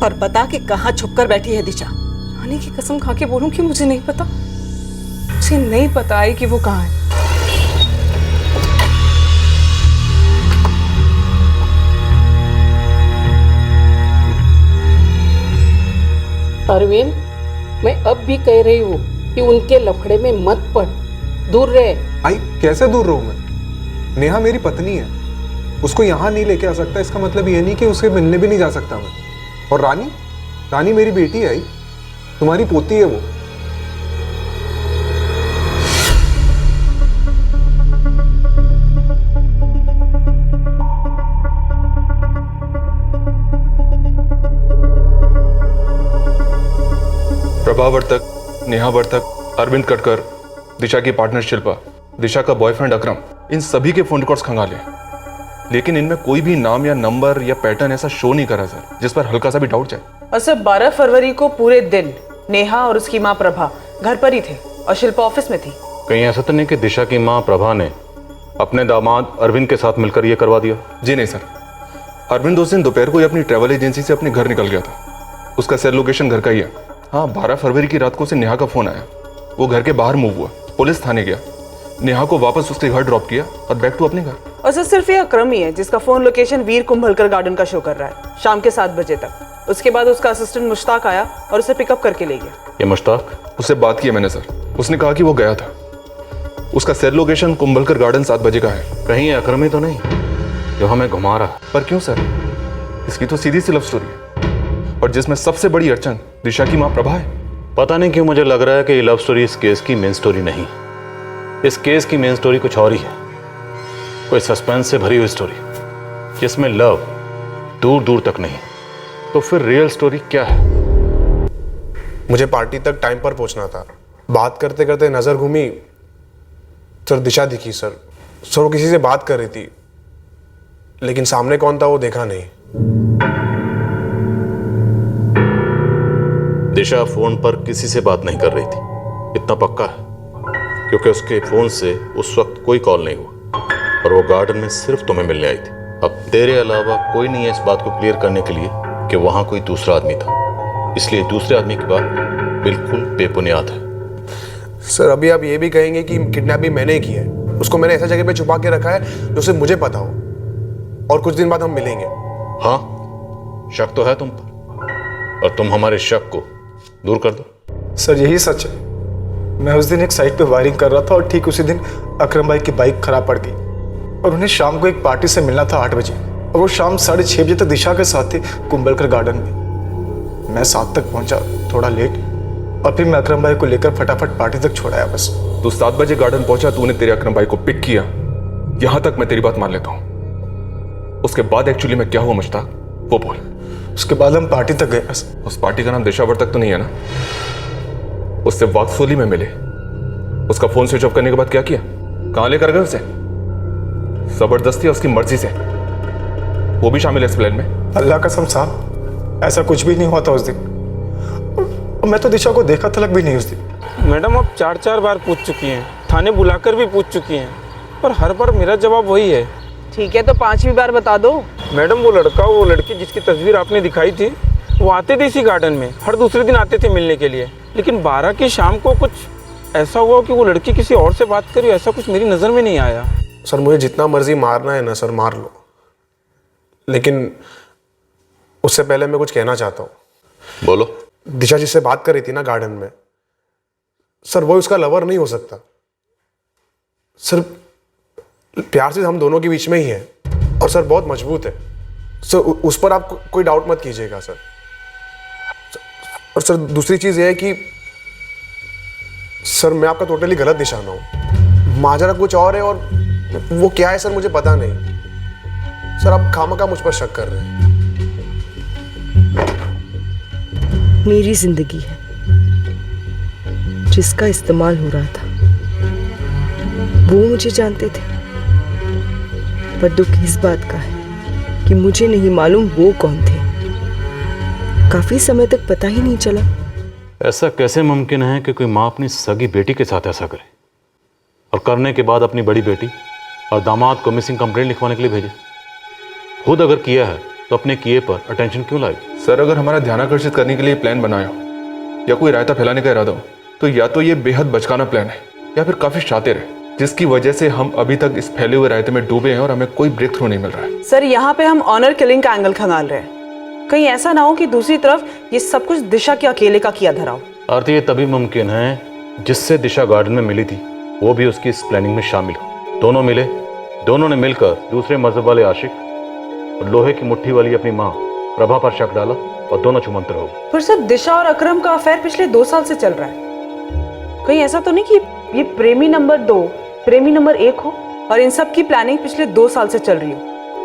और बता कि कहाँ छुपकर बैठी है दिशा। रानी की कसम खा के बोलूं कि मुझे नहीं पता। मुझे नहीं पता है कि वो कहाँ है। अरविंद, मैं अब भी कह रही हूँ कि उनके लफड़े में मत पड़, दूर रहे। आई, कैसे दूर रहूं मैं? नेहा मेरी पत्नी है, उसको यहाँ नहीं लेके आ सकता इसका मतलब ये नहीं कि उसके मिलने भी नहीं जा सकता मैं। और रानी मेरी बेटी है, आई तुम्हारी पोती है वो। प्रभा वर्तक, नेहा वर्तक, अरविंद कटकर, दिशा की पार्टनर शिल्पा, दिशा का बॉयफ्रेंड अकरम, इन सभी के फोन रिकॉर्ड्स खंगाले। लेकिन इनमें कोई भी नाम या नंबर या पैटर्न ऐसा शो नहीं करा सर जिस पर हल्का सा भी डाउट जाए। और सर, 12 फरवरी को पूरे दिन नेहा और उसकी माँ प्रभा घर पर ही थे और शिल्पा ऑफिस में थी। कहीं ऐसा तो नहीं कि दिशा की माँ प्रभा ने अपने दामाद अरविंद के साथ मिलकर यह करवा दिया? जी नहीं सर, अरविंद उस दिन दोपहर को ही अपनी ट्रैवल एजेंसी से अपने घर निकल गया था। उसका सेल लोकेशन घर का ही है। हाँ, 12 फरवरी की रात को उसे नेहा का फोन आया। वो घर के बाहर मूव हुआ, पुलिस थाने गया, नेहा को वापस उसके घर ड्रॉप किया और बैक टू अपने घर। और सर, सिर्फ ये अकरम ही है जिसका फोन लोकेशन वीर कुंभलकर गार्डन का शो कर रहा है शाम के 7 बजे तक। उसके बाद उसका असिस्टेंट मुश्ताक आया और उसे पिकअप करके ले गया। ये मुश्ताक? उससे बात की मैंने सर, उसने कहा कि वो गया था। उसका सेल लोकेशन कुंभलकर गार्डन 7 बजे का है। कहीं ये अकरम ही तो नहीं जो हमें घुमा रहा? पर क्यों सर, इसकी तो सीधी सी लव स्टोरी है और जिसमें सबसे बड़ी अड़चन दिशा की माँ प्रभा है। पता नहीं क्यों मुझे लग रहा है कि ये लव स्टोरी इस केस की मेन स्टोरी नहीं। इस केस की मेन स्टोरी कुछ और ही है, कोई सस्पेंस से भरी हुई स्टोरी जिसमें लव दूर दूर तक नहीं। तो फिर रियल स्टोरी क्या है? मुझे पार्टी तक टाइम पर पहुंचना था। बात करते करते नजर घूमी सर, दिशा दिखी सर। वो किसी से बात कर रही थी, लेकिन सामने कौन था वो देखा नहीं। दिशा फोन पर किसी से बात नहीं कर रही थी, इतना पक्का है, क्योंकि उसके फोन से उस वक्त कोई कॉल नहीं हुआ और वो गार्डन में सिर्फ तुम्हें मिलने आई थी। अब तेरे अलावा कोई नहीं है इस बात को क्लियर करने के लिए कि वहां कोई दूसरा आदमी था, इसलिए दूसरे आदमी की बात बिल्कुल बेबुनियाद है। सर अभी आप ये भी कहेंगे कि किडनैपिंग मैंने ही की है, उसको मैंने ऐसा जगह पे छुपा के रखा है जो सिर्फ मुझे पता हो, और कुछ दिन बाद हम मिलेंगे। हाँ, शक तो है तुम पर, और तुम हमारे शक को दूर कर दो। सर यही सच है। मैं उस दिन एक साइट पे वायरिंग कर रहा था और ठीक उसी दिन अकरम भाई की बाइक खराब पड़ गई और उन्हें शाम को एक पार्टी से मिलना था 8 बजे, और वो शाम 6:30 बजे तक दिशा के साथ थे कुंभलकर गार्डन में। मैं 7 तक पहुंचा, थोड़ा लेट, और फिर मैं अकरम भाई को लेकर फटाफट पार्टी तक छोड़ाया बस। तू 7 बजे गार्डन पहुंचा, तूने तेरे अकरम भाई को पिक किया, यहां तक मैं तेरी बात मान लेता हूं। उसके बाद एक्चुअली में क्या हुआ मुश्ताक, वो बोल। उसके बाद हम पार्टी तक गए। उस पार्टी का नाम दिशावर तक तो नहीं है ना? उससे वाक्सोली में मिले, उसका फोन स्विच ऑफ करने के बाद क्या किया, कहां लेकर गए उसे? जबरदस्ती उसकी मर्जी से, वो भी शामिल है इस प्लान में? अल्लाह कसम साहब, ऐसा कुछ भी नहीं हुआ था उस दिन। और मैं तो दिशा को देखा तलक भी नहीं उस दिन। मैडम आप 4 बार पूछ चुकी हैं, थाने बुलाकर भी पूछ चुकी हैं, पर हर बार मेरा जवाब वही है। ठीक है तो 5वीं बार बता दो। मैडम वो लड़का वो लड़की जिसकी तस्वीर आपने दिखाई थी, वो आते थे इसी गार्डन में, हर दूसरे दिन आते थे मिलने के लिए, लेकिन 12 की शाम को कुछ ऐसा हुआ कि वो लड़की किसी और से बात करी, ऐसा कुछ मेरी नज़र में नहीं आया। सर मुझे जितना मर्जी मारना है ना सर मार लो, लेकिन उससे पहले मैं कुछ कहना चाहता हूँ। बोलो। दिशा जिससे बात कर रही थी ना गार्डन में, सर वो उसका लवर नहीं हो सकता। सर प्यार से हम दोनों के बीच में ही है, और सर बहुत मजबूत है सर, उस पर आप कोई डाउट मत कीजिएगा सर। और सर दूसरी चीज ये है कि सर मैं आपका टोटली गलत निशाना हूं, माजरा कुछ और है, और वो क्या है सर मुझे पता नहीं। सर आप खामखा मुझ पर शक कर रहे हैं। मेरी जिंदगी है जिसका इस्तेमाल हो रहा था, वो मुझे जानते थे, पर दुख इस बात का है कि मुझे नहीं मालूम वो कौन थे। काफी समय तक पता ही नहीं चला। ऐसा कैसे मुमकिन है कि कोई माँ अपनी सगी बेटी के साथ ऐसा करे, और करने के बाद अपनी बड़ी बेटी और दामाद को मिसिंग कंप्लेंट लिखवाने के लिए भेजे? खुद अगर किया है तो अपने किए पर अटेंशन क्यों लाई? सर अगर हमारा ध्यान आकर्षित करने के लिए प्लान बनाया हो या कोई रायता फैलाने का इरादा हो, तो या तो ये बेहद बचकाना प्लान है या फिर काफी शातिर है, जिसकी वजह से हम अभी तक इस फैले हुए रायते में डूबे हैं और हमें कोई ब्रेक थ्रू नहीं मिल रहा है। सर यहाँ पे हम ऑनर किलिंग का एंगल खंगाल रहे हैं, कहीं ऐसा ना हो कि दूसरी तरफ ये सब कुछ दिशा के अकेले का किया धरा हो। आरती ये तभी मुमकिन है जिससे दिशा गार्डन में मिली थी वो भी उसकी इस प्लानिंग में शामिल हो। दोनों मिले, दोनों ने मिलकर दूसरे मजहब वाले आशिक और लोहे की मुट्ठी वाली अपनी माँ प्रभा पर शक डाला और दोनों छुमंतर हो गए। पर सर दिशा और अकरम का अफेयर पिछले 2 साल से चल रहा है, कहीं ऐसा तो नहीं कि ये प्रेमी नंबर 2 प्रेमी नंबर 1 हो और इन सब की प्लानिंग पिछले 2 साल से चल रही हो?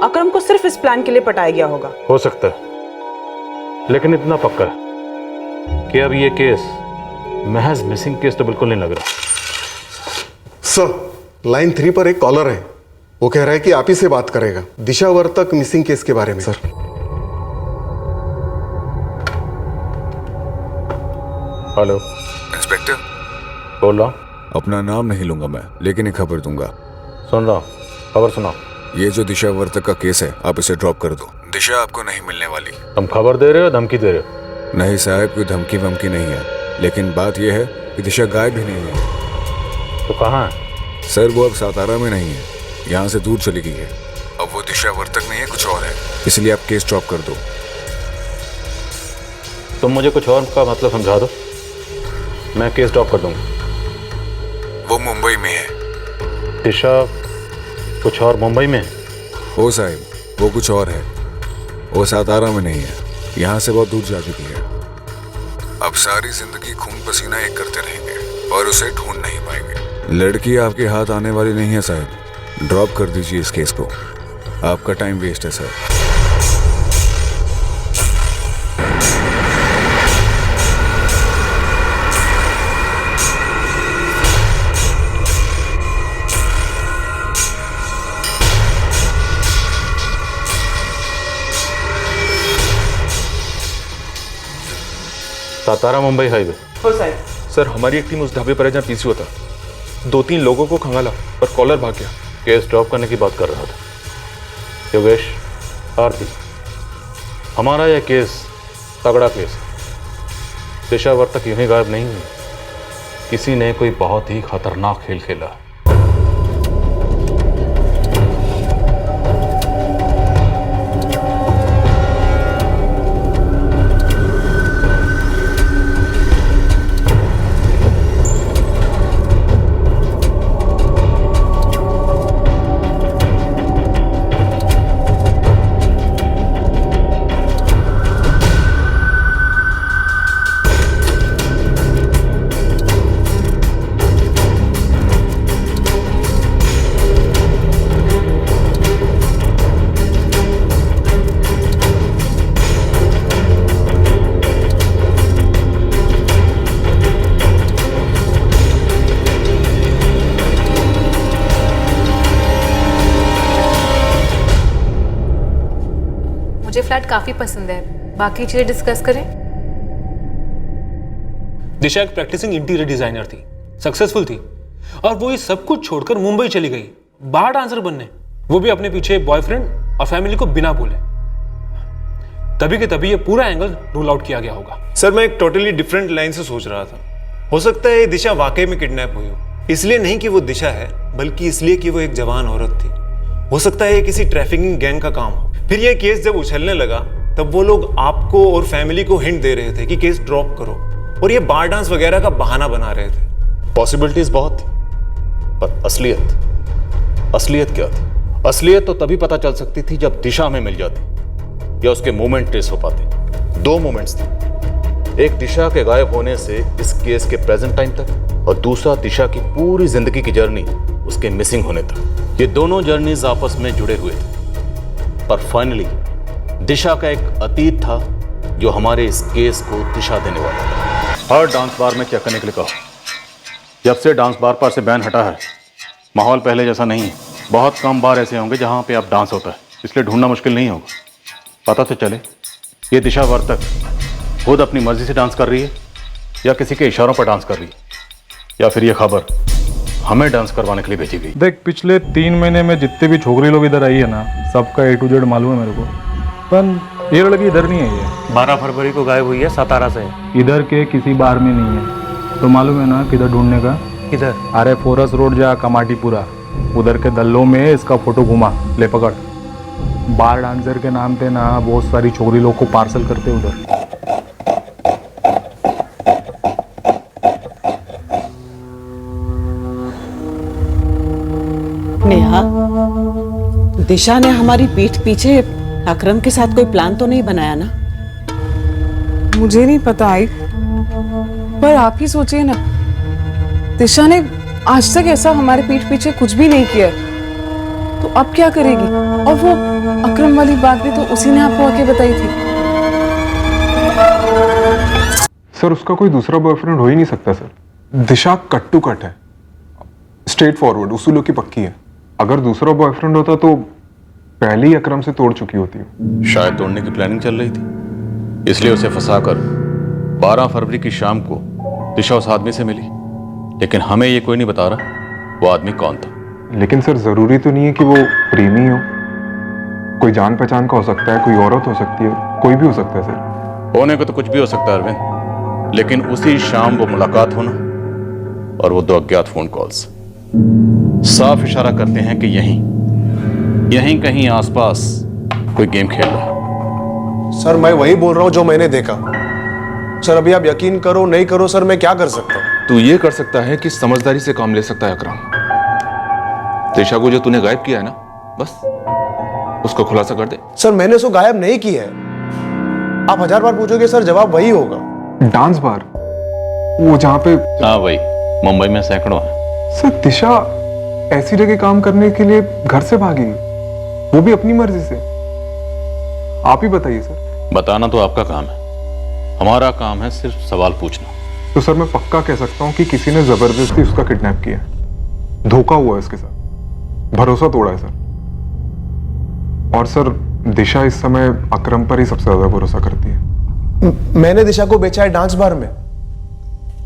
अकरम को सिर्फ इस प्लान के लिए पटाया गया होगा। हो सकता है, लेकिन इतना पक्का है कि अब ये केस महज मिसिंग केस तो बिल्कुल नहीं लग रहा। सर लाइन 3 पर एक कॉलर है, वो कह रहा है कि आप ही से बात करेगा दिशा वर्तक मिसिंग केस के बारे में। सर हेलो इंस्पेक्टर बोल रहा हूँ। अपना नाम नहीं लूंगा मैं, लेकिन एक खबर दूंगा। सुन रहा हूँ, खबर सुनाओ। ये जो दिशा वर्तक का केस है आप इसे ड्रॉप कर दो, दिशा आपको नहीं मिलने वाली। तुम खबर दे रहे हो धमकी दे रहे हो? नहीं साहब, कोई धमकी वमकी नहीं है, लेकिन बात यह है कि दिशा गायब ही नहीं है। तो कहाँ है? सर वो अब सातारा में नहीं है, यहाँ से दूर चली गई है। अब वो दिशा वर्तक नहीं है, कुछ और है, इसलिए आप केस ड्रॉप कर दो। तुम मुझे कुछ और का मतलब समझा दो, मैं केस ड्रॉप कर दूंगा। वो मुंबई में है। दिशा कुछ और मुंबई में है? ओ साहिब, वो कुछ और है, वो सातारा में नहीं है, यहाँ से बहुत दूर जा चुकी है। अब सारी जिंदगी खून पसीना एक करते रहेंगे और उसे ढूंढ नहीं पाएंगे। लड़की आपके हाथ आने वाली नहीं है साहब, ड्रॉप कर दीजिए इस केस को, आपका टाइम वेस्ट है सर। सातारा मुंबई हाईवे। हो साहब। सर हमारी एक टीम उस ढाबे पर है जहाँ पीसी होता। 2-3 लोगों को खंगाला और कॉलर भाग गया। केस ड्रॉप करने की बात कर रहा था। योगेश, आरती, हमारा यह केस तगड़ा केस है। दिशा वर्तक यूं ही गायब नहीं हुई, किसी ने कोई बहुत ही खतरनाक खेल खेला। मुझे फ्लैट काफी पसंद है, बाकी चीजें डिस्कस करें। दिशा एक प्रैक्टिसिंग इंटीरियर डिजाइनर थी, सक्सेसफुल थी, और वो ये सब कुछ छोड़कर मुंबई चली गई बार डांसर बनने, वो भी अपने पीछे बॉयफ्रेंड और फैमिली को बिना बोले। तभी के तभी ये पूरा एंगल रूल आउट किया गया होगा। सर मैं एक टोटली डिफरेंट लाइन से सोच रहा था। हो सकता है ये दिशा वाकई में किडनैप हुई हो, इसलिए नहीं कि वो दिशा है, बल्कि इसलिए कि वो एक जवान औरत थी। हो सकता है ये किसी ट्रैफिकिंग गैंग का काम हो। फिर ये केस जब उछलने लगा तब वो लोग आपको और फैमिली को हिंट दे रहे थे कि केस ड्रॉप करो, और ये बार डांस वगैरह का बहाना बना रहे थे। पॉसिबिलिटीज बहुत थी, पर असलियत क्या थी? असलियत तो तभी पता चल सकती थी जब दिशा में मिल जाती या उसके मोमेंट ट्रेस हो पाते। 2 मोमेंट्स थे, एक दिशा के गायब होने से इस केस के प्रेजेंट टाइम तक, और दूसरा दिशा की पूरी जिंदगी की जर्नी उसके मिसिंग होने तक। ये दोनों जर्नीज आपस में जुड़े हुए थे, पर फाइनली दिशा का एक अतीत था जो हमारे इस केस को दिशा देने वाला था। हर डांस बार में चेक करने के लिए कहा। जब से डांस बार पर से बैन हटा है, माहौल पहले जैसा नहीं है। बहुत कम बार ऐसे होंगे जहां पे अब डांस होता है, इसलिए ढूंढना मुश्किल नहीं होगा। पता तो चले ये दिशा वर्तक खुद अपनी मर्जी से डांस कर रही है या किसी के इशारों पर डांस कर रही है, या फिर ये खबर हमें डांस करवाने के लिए भेजी गई। देख, पिछले 3 महीने में जितने भी छोकरी लोग इधर आई है ना, सबका A to Z मालूम है मेरे को, पर ये लड़की इधर नहीं है। ये 12 फरवरी को गायब हुई है, सातारा से। इधर के किसी बार में नहीं है, तो मालूम है ना किधर ढूंढने का? किधर? अरे फोरस रोड जा, कमाटीपुरा, उधर के दल्लों में इसका फोटो घुमा, ले पकड़। बार डांसर के नाम पे ना बहुत सारी छोकरी लोग को पार्सल करते उधर। नेहा, दिशा ने हमारी पीठ पीछे अकरम के साथ कोई प्लान तो नहीं बनाया ना? मुझे नहीं पता आई, पर आप ही सोचिए ना, दिशा ने आज तक ऐसा हमारे पीठ पीछे कुछ भी नहीं किया, तो अब क्या करेगी? और वो अकरम वाली बात भी तो उसी ने आपको आके बताई थी। सर उसका कोई दूसरा बॉयफ्रेंड हो ही नहीं सकता sir. Disha cut to cut है, स्ट्रेट फॉरवर्ड, उसूलों की पक्की है। अगर दूसरा बॉयफ्रेंड होता तो पहले ही अकरम से तोड़ चुकी होती है। शायद तोड़ने की प्लानिंग चल रही थी, इसलिए उसे फंसाकर 12 फरवरी की शाम को दिशा उस आदमी से मिली, लेकिन हमें ये कोई नहीं बता रहा वो आदमी कौन था। लेकिन सर जरूरी तो नहीं है कि वो प्रेमी हो, कोई जान पहचान का हो सकता है, कोई औरत हो सकती है, कोई भी हो सकता है सर। होने को तो कुछ भी हो सकता है अरविंद, लेकिन उसी शाम वो मुलाकात होना और वो 2 अज्ञात फोन कॉल्स साफ इशारा करते हैं कि यहीं कहीं आसपास कोई गेम खेल रहा है। सर मैं वही बोल रहा हूं जो मैंने देखा। सर अभी आप यकीन करो नहीं करो, सर मैं क्या कर सकता हूं? तू ये कर सकता है कि समझदारी से काम ले सकता है अकरम। दिशा को जो तूने गायब किया है ना, बस उसको खुलासा कर दे। सर मैंने उसको गायब नहीं किया है। आप 1000 बार पूछोगे सर, जवाब वही होगा। डांस बार, वो जहाँ पे। हाँ भाई, मुंबई में सैकड़ों हैं। सर दिशा ऐसी जगह काम करने के लिए घर से भागी, वो भी अपनी मर्जी से। आप ही बताइए सर। बताना तो आपका काम है, हमारा काम है सिर्फ सवाल पूछना। तो सर मैं पक्का कह सकता हूँ कि किसी ने जबरदस्ती उसका किडनैप किया है, धोखा हुआ है उसके साथ, भरोसा तोड़ा है सर। और सर दिशा इस समय अकरम पर ही सबसे ज्यादा भरोसा करती है। मैंने दिशा को बेचा है डांस बार में,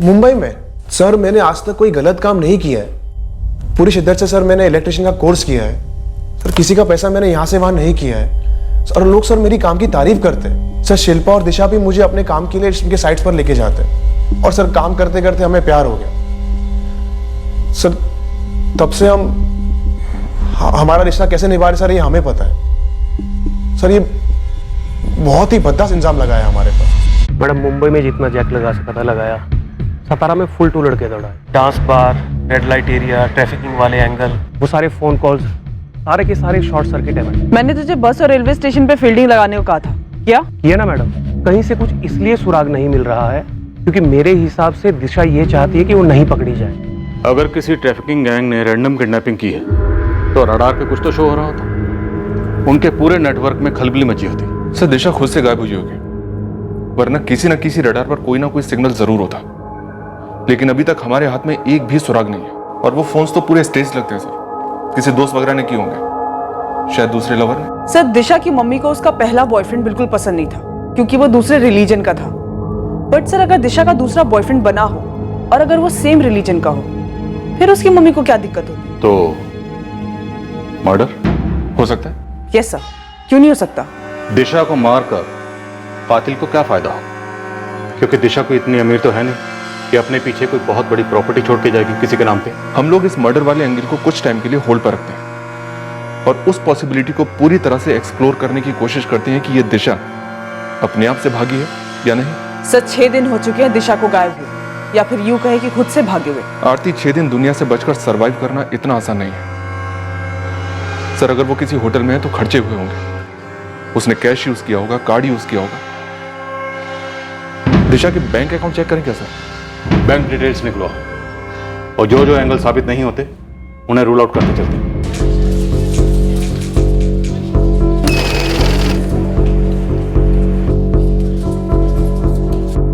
मुंबई में। सर मैंने आज तक कोई गलत काम नहीं किया है। पूरी शिद्दत से सर मैंने इलेक्ट्रिशियन का कोर्स किया है सर। किसी का पैसा मैंने यहाँ से वहां नहीं किया है और लोग सर मेरी काम की तारीफ करते हैं सर। शिल्पा और दिशा भी मुझे अपने काम के लिए इनके साइट्स पर लेके जाते हैं और सर काम करते करते हमें प्यार हो गया सर। तब से हमारा रिश्ता कैसे निभा रहे सर ये हमें पता है सर। ये बहुत ही भद्दा इंजाम लगाया हमारे पर। मैडम मुंबई में जितना जैक लगा सका था लगाया, सतारा में फुल टू लड़के दौड़ा। Dance bar, red light area, trafficking वाले एंगल, वो सारे फोन कॉल्स, सारे के सारे शॉर्ट सर्किट है मैडम। मैंने तुझे बस और रेलवे स्टेशन पे फील्डिंग लगाने को कहा था, किया ना मैडम। कहीं से कुछ इसलिए सुराग नहीं मिल रहा है क्योंकि मेरे हिसाब से दिशा ये चाहती है कि वो नहीं पकड़ी जाए। अगर किसी ट्रैफिकिंग गैंग ने रैंडम किडनैपिंग की है तो रडार पे कुछ तो शो हो रहा होता, उनके पूरे नेटवर्क में खलबली मची होती। सर दिशा खुद से गायब हुई होगी, वरना किसी न किसी रडार पर कोई ना कोई सिग्नल जरूर होता। लेकिन अभी तक हमारे हाथ में एक भी सुराग नहीं है। और वो फोन्स तो पूरे स्टेज लगते हैं सर, किसी दोस्त वगैरह ने किए होंगे, शायद दूसरे लवर ने। सर दिशा की मम्मी को उसका पहला बॉयफ्रेंड बिल्कुल पसंद नहीं था क्योंकि वो दूसरे रिलीजन का था। बट सर अगर दिशा का दूसरा बॉयफ्रेंड बना हो और अगर वो सेम रिलीजन का हो, फिर उसकी मम्मी को क्या दिक्कत होती? तो मर्डर हो सकता है। यस सर, क्यों नहीं हो सकता? दिशा को मारकर कातिल को क्या फायदा हो, क्योंकि दिशा को इतनी अमीर तो है नहीं कि अपने पीछे कोई बहुत बड़ी प्रॉपर्टी छोड़ के जाएगी किसी के नाम पे। हम लोग इस मर्डर वाले एंगल को कुछ टाइम के लिए होल्ड पर रखते हैं और उस पॉसिबिलिटी को पूरी तरह से एक्सप्लोर करने की कोशिश करते हैं कि ये दिशा अपने आप से भागी है या नहीं। सर 6 दिन हो चुके हैं दिशा को गायब हुए, या फिर यूं कहे कि खुद से भागे हुए। आरती 6 दिन दुनिया से बचकर सरवाइव करना इतना आसान नहीं है सर। अगर वो किसी होटल में है तो खर्चे हुए होंगे, उसने कैश यूज किया होगा, कार्ड यूज किया होगा। दिशा के बैंक अकाउंट चेक करें क्या सर? बैंक डिटेल्स निकलो और जो जो एंगल साबित नहीं होते उन्हें रूल आउट करते चलते।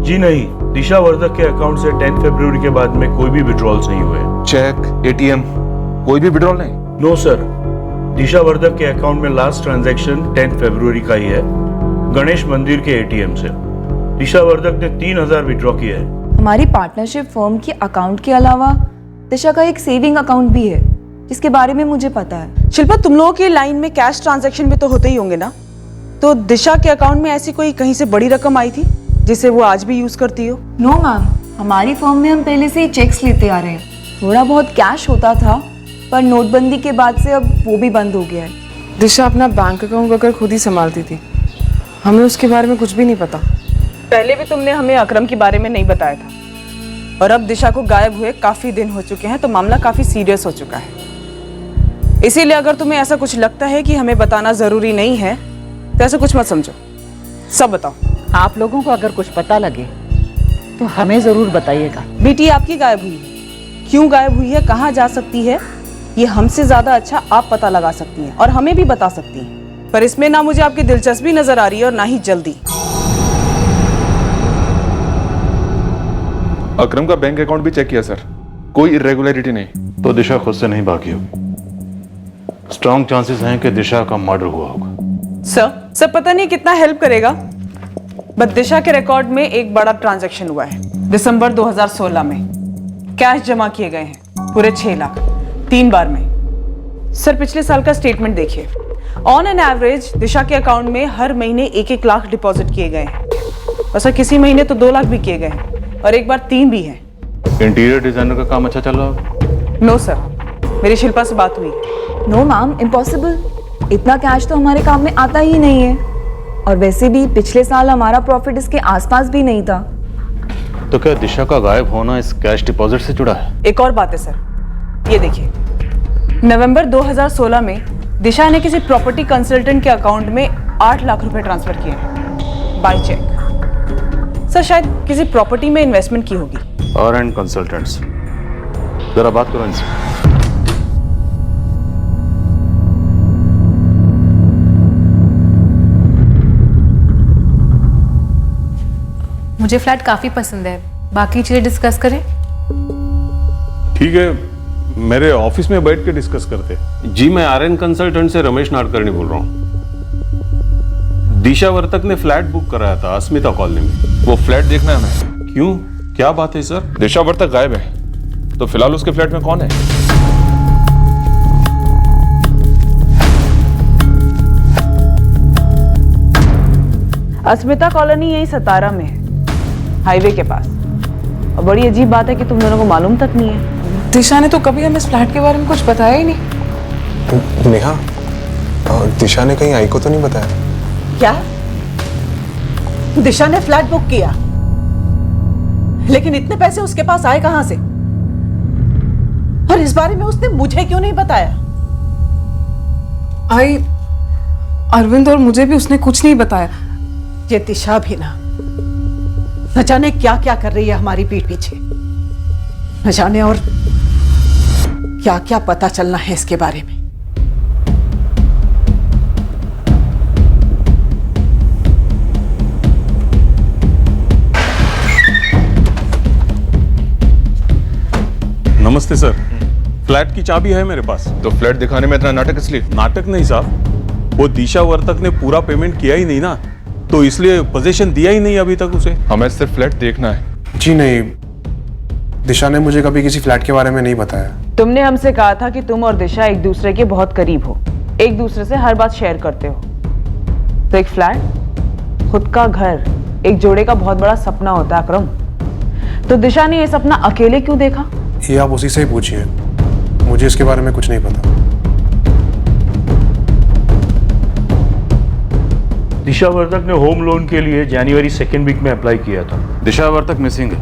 जी नहीं, दिशा वर्धक के अकाउंट से 10 फरवरी के बाद में कोई भी विड्रॉल्स नहीं हुए। चेक, एटीएम, कोई भी विड्रॉल नहीं? नो सर, दिशा वर्धक के अकाउंट में लास्ट ट्रांजैक्शन 10 फरवरी का ही है, गणेश मंदिर के एटीएम से। दिशा वर्धक ने 3000 विड्रॉ किया है। हमारी पार्टनरशिप फर्म के अकाउंट के अलावा दिशा का एक सेविंग अकाउंट भी है जिसके बारे में मुझे पता है। शिल्पा, तुम लोगों की लाइन में कैश ट्रांजैक्शन भी तो होते ही होंगे ना? तो दिशा के अकाउंट में ऐसी कोई कहीं से बड़ी रकम आई थी जिसे वो आज भी यूज करती हो? नो मैम, हमारी फर्म में हम पहले से ही चेक्स लेते आ रहे हैं। थोड़ा बहुत कैश होता था पर नोटबंदी के बाद से अब वो भी बंद हो गया है। दिशा अपना बैंक अकाउंट अगर खुद ही संभालती थी, हमें उसके बारे में कुछ भी नहीं पता। पहले भी तुमने हमें अकरम के बारे में नहीं बताया था और अब दिशा को गायब हुए काफी दिन हो चुके हैं तो मामला काफी सीरियस हो चुका है। इसीलिए अगर तुम्हें ऐसा कुछ लगता है कि हमें बताना जरूरी नहीं है तो ऐसा कुछ मत समझो, सब बताओ। आप लोगों को अगर कुछ पता लगे तो हमें जरूर बताइएगा। बेटी आपकी गायब हुई है, क्यों गायब हुई है, कहाँ जा सकती है, ये हमसे ज्यादा अच्छा आप पता लगा सकती हैं और हमें भी बता सकती हैं। पर इसमें ना मुझे आपकी दिलचस्पी नजर आ रही है और ना ही जल्दी। अकरम का बैंक अकाउंट भी चेक किया सर, कोई इरेगुलरिटी नहीं। तो दिशा खुद से नहीं भागी हो, स्ट्रॉन्ग चांसेस हैं कि दिशा का मर्डर हुआ होगा। सर पता नहीं कितना हेल्प करेगा, बट दिशा के रिकॉर्ड में एक बड़ा ट्रांजैक्शन हुआ है। दिसंबर 2016 में कैश जमा किए गए हैं पूरे 6 लाख 3 बार में। सर पिछले साल का स्टेटमेंट देखिए, ऑन एन एवरेज दिशा के अकाउंट में हर महीने 1-1 लाख डिपॉजिट किए गए हैं और सर किसी महीने तो 2 लाख भी किए गए हैं और एक बार 3 भी हैं। इंटीरियर डिजाइनर का काम अच्छा चल रहा है? नो सर, मेरी शिल्पा से बात हुई। No ma'am, impossible. इतना कैश तो हमारे काम में आता ही नहीं है और वैसे भी पिछले साल हमारा प्रॉफिट इसके आसपास भी नहीं था। तो क्या दिशा का गायब होना इस कैश डिपॉजिट से जुड़ा है? एक और बात है सर, ये देखिए, नवंबर 2016 में दिशा ने किसी प्रॉपर्टी कंसल्टेंट के अकाउंट में 8 लाख रुपए ट्रांसफर किए हैं बाय चेक। सर शायद किसी प्रॉपर्टी में इन्वेस्टमेंट की होगी। और एंड कंसल्टेंट्स, जरा बात करो इनसे। मुझे फ्लैट काफी पसंद है, बाकी चीजें डिस्कस करें। ठीक है, मेरे ऑफिस में बैठ के डिस्कस करते। जी, मैं आर्यन कंसल्टेंट से रमेश नाडकर्णी बोल रहा हूँ। दिशा वर्तक ने फ्लैट बुक कराया था अस्मिता कॉलोनी में। वो फ्लैट देखना है हमें। क्यों, क्या बात है सर? दिशा वर्तक गायब है, तो फिलहाल उसके फ्लैट में कौन है? अस्मिता कॉलोनी यही सतारा में है, हाईवे के पास। और बड़ी अजीब बात है कि तुम दोनों को मालूम तक नहीं है। दिशा ने तो कभी हमें इस फ्लैट के बारे में कुछ बताया ही नहीं। नेहा, दिशा ने कहीं आई को तो नहीं बताया? क्या? दिशा ने फ्लैट बुक किया, लेकिन इतने पैसे उसके पास आए कहां से? और इस बारे में उसने मुझे क्यों नहीं बताया? आई, अरविंद और मुझे भी उसने कुछ नहीं बताया। ये दिशा भी न जाने क्या क्या कर रही है हमारी पीठ पीछे, न जाने और क्या क्या पता चलना है इसके बारे में। नमस्ते सर, फ्लैट की चाबी है मेरे पास। तो फ्लैट दिखाने में इतना नाटक इसलिए? नाटक नहीं साहब, वो दिशा वर्तक ने पूरा पेमेंट किया ही नहीं ना, तो इसलिए पोजीशन दिया ही नहीं अभी तक उसे। हमें सिर्फ फ्लैट देखना है। जी नहीं, दिशा ने मुझे कभी किसी फ्लैट के बारे में नहीं बताया। तुमने हमसे कहा था कि तुम और दिशा एक दूसरे के बहुत करीब हो, एक दूसरे से हर बात शेयर करते हो। तो एक फ्लैट, खुद का घर, एक जोड़े का बहुत बड़ा सपना होता है अकरम। तो दिशा ने यह सपना अकेले क्यों देखा? ये आप उसी से ही पूछिए, मुझे इसके बारे में कुछ नहीं पता। दिशा वर्तक ने होम लोन के लिए जनवरी 2nd वीक में अप्लाई किया था। दिशा वर्तक मिसिंग है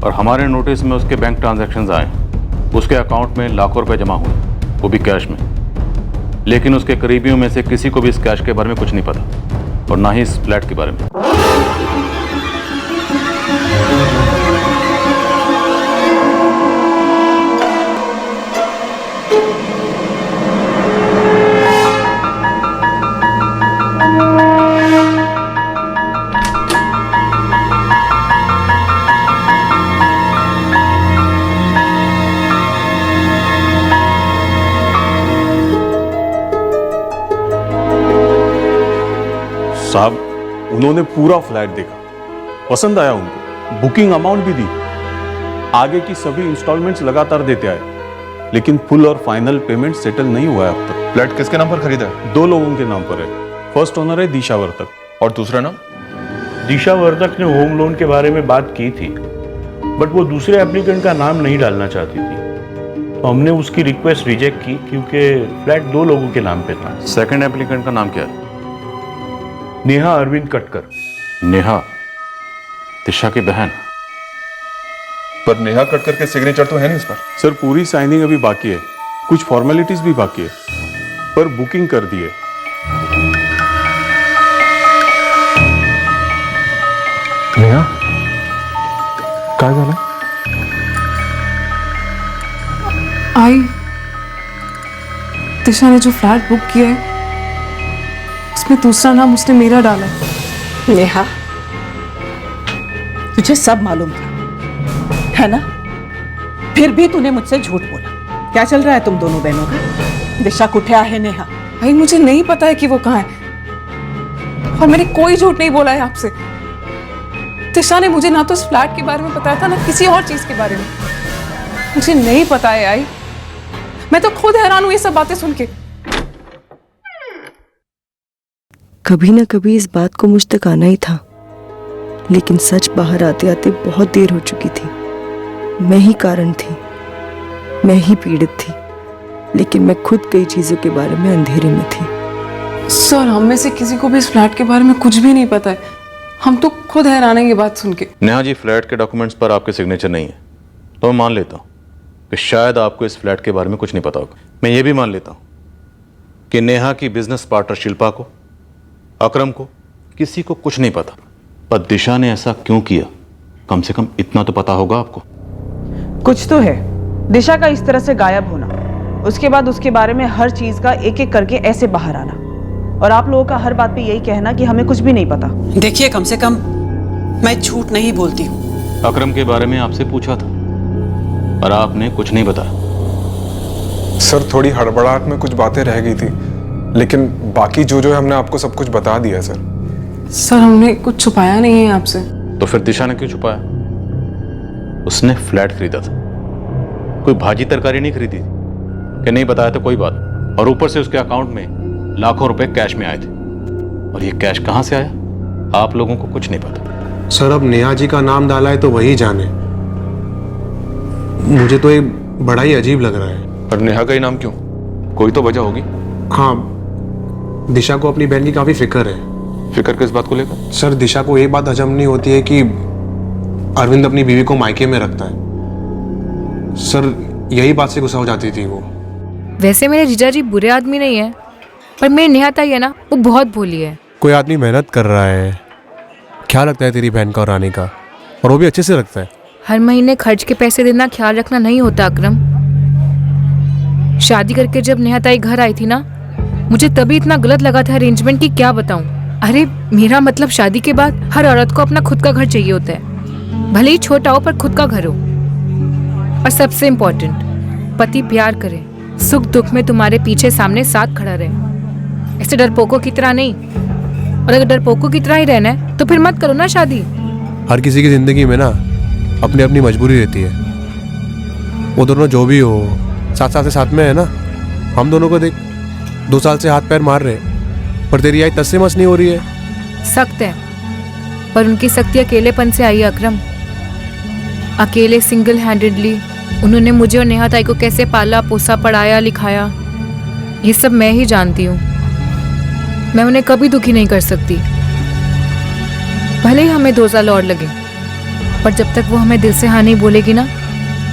और हमारे नोटिस में उसके बैंक ट्रांजैक्शंस आए। उसके अकाउंट में लाखों रुपए जमा हुए, वो भी कैश में। लेकिन उसके करीबियों में से किसी को भी इस कैश के बारे में कुछ नहीं पता, और ना ही इस फ्लैट के बारे में। साहब, उन्होंने पूरा फ्लैट देखा, पसंद आया उनको, बुकिंग अमाउंट भी दी, आगे की सभी इंस्टॉलमेंट्स लगातार देते आए, लेकिन फुल और फाइनल पेमेंट सेटल नहीं हुआ है अब तक। फ्लैट किसके नाम पर खरीदा है? 2 लोगों के नाम पर है। फर्स्ट ओनर है दिशा वर्तक, और दूसरा नाम? दिशा वर्तक ने होम लोन के बारे में बात की थी, बट वो दूसरे एप्लीकेंट का नाम नहीं डालना चाहती थी, तो हमने उसकी रिक्वेस्ट रिजेक्ट की क्योंकि फ्लैट 2 लोगों के नाम पे था। सेकंड एप्लीकेंट का नाम क्या है? नेहा अरविंद कटकर। नेहा दिशा की बहन? पर नेहा कटकर के सिग्नेचर तो है नहीं इस पर। सर, पूरी साइनिंग अभी बाकी है, कुछ फॉर्मेलिटीज भी बाकी है, पर बुकिंग कर दी है। नेहा काय झालं? आई, दिशा ने जो फ्लैट बुक किया है उसमें दूसरा नाम उसने मेरा डाला है। नेहा, तुझे सब मालूम था, है ना? फिर भी तूने मुझसे झूठ बोला। क्या चल रहा है तुम दोनों बहनों का? दिशा कुठे आहे नेहा? भाई, मुझे नहीं पता है कि वो कहाँ है, और मैंने कोई झूठ नहीं बोला है आपसे। दिशा ने मुझे ना तो इस फ्लैट के बारे में बताया था, ना किसी और चीज के बारे में। मुझे नहीं पता है आई, मैं तो खुद हैरान हूं ये सब बातें सुन के। कभी ना कभी इस बात को मुझ तक आना ही था, लेकिन सच बाहर आते आते बहुत देर हो चुकी थी। मैं ही कारण थी, मैं ही पीड़ित थी, लेकिन मैं खुद कई चीजों के बारे में अंधेरे में थी। सर, हम में से किसी को भी इस फ्लैट के बारे में कुछ भी नहीं पता है। हम तो खुद हैरान हैं ये बात सुन के। नेहा जी, फ्लैट के डॉक्यूमेंट्स पर आपके सिग्नेचर नहीं है, तो मैं मान लेता हूँ कि शायद आपको इस फ्लैट के बारे में कुछ नहीं पता होगा। मैं ये भी मान लेता हूँ कि नेहा की बिजनेस पार्टनर शिल्पा को, अकरम को, किसी को कुछ नहीं पता। पर दिशा ने ऐसा क्यों किया, कम से कम इतना तो पता होगा आपको। कुछ तो है। दिशा का इस तरह से गायब होना, उसके बाद उसके बारे में हर चीज का एक एक करके ऐसे बाहर आना, और आप लोगों का हर बात पे यही कहना कि हमें कुछ भी नहीं पता। देखिए, कम से कम मैं झूठ नहीं बोलती हूँ। अकरम के बारे में आपसे पूछा था और आपने कुछ नहीं बताया। सर थोड़ी हड़बड़ाहट में कुछ बातें रह गई थी, लेकिन बाकी जो है हमने आपको सब कुछ बता दिया सर। सर हमने कुछ छुपाया नहीं है आपसे। तो फिर दिशा ने क्यों छुपाया? उसने फ्लैट खरीदा था, कोई भाजी तरकारी नहीं खरीदी कि नहीं बताया तो कोई बात, और ऊपर से उसके अकाउंट में लाखों रुपए कैश में आए थे। और ये कैश कहां से आया, आप लोगों को कुछ नहीं पता। सर अब नेहा जी का नाम डाला है तो वही जाने। मुझे तो ये बड़ा ही अजीब लग रहा है। पर नेहा का ही नाम क्यों? कोई तो वजह होगी। हाँ, दिशा को अपनी बहन की काफी फिक्र है। फिक्र किस बात को लेकर? सर दिशा को ये बात हजम नहीं होती है कि अरविंद अपनी बीवी को मायके में रखता है। सर यही बात से गुस्सा हो जाती थी वो। वैसे मेरे जीजा जी बुरे आदमी नहीं है, पर मेरी नेहा ताई है ना, वो बहुत भोली है। कोई आदमी मेहनत कर रहा है, ख्याल रखता है तेरी बहन का और रानी का, और वो भी अच्छे से रखता है। हर महीने खर्च के पैसे देना ख्याल रखना नहीं होता अकरम। शादी करके जब नेहा ताई घर आई थी ना, मुझे तभी इतना गलत लगा था अरेंजमेंट की क्या बताऊं। अरे मेरा मतलब शादी के बाद हर औरत को अपना खुद का घर चाहिए होता है, भले ही छोटा हो पर खुद का घर हो। और सबसे इम्पोर्टेंट, पति प्यार करे, सुख दुख में तुम्हारे पीछे सामने साथ खड़ा रहे, ऐसे डरपोकों की तरह नहीं। और अगर डरपोकों की तरह ही रहना है तो फिर मत करो ना शादी। हर किसी की जिंदगी में ना अपनी अपनी मजबूरी रहती है। वो दोनों जो भी हो साथ साथ से साथ में है ना। हम दोनों को देख 2 साल से हाथ पैर मार रहे, पर तेरी आई तस से मस नहीं हो रही है। सख्त है, पर उनकी सख्ती अकेलेपन से आई है अकरम। अकेले सिंगल हैंडेडली उन्होंने मुझे और नेहा ताई को कैसे पाला पोसा, पढ़ाया लिखाया, ये सब मैं ही जानती हूँ। मैं उन्हें कभी दुखी नहीं कर सकती, भले ही हमें 2 साल और लगे, पर जब तक वो हमें दिल से हाँ नहीं बोलेगी ना,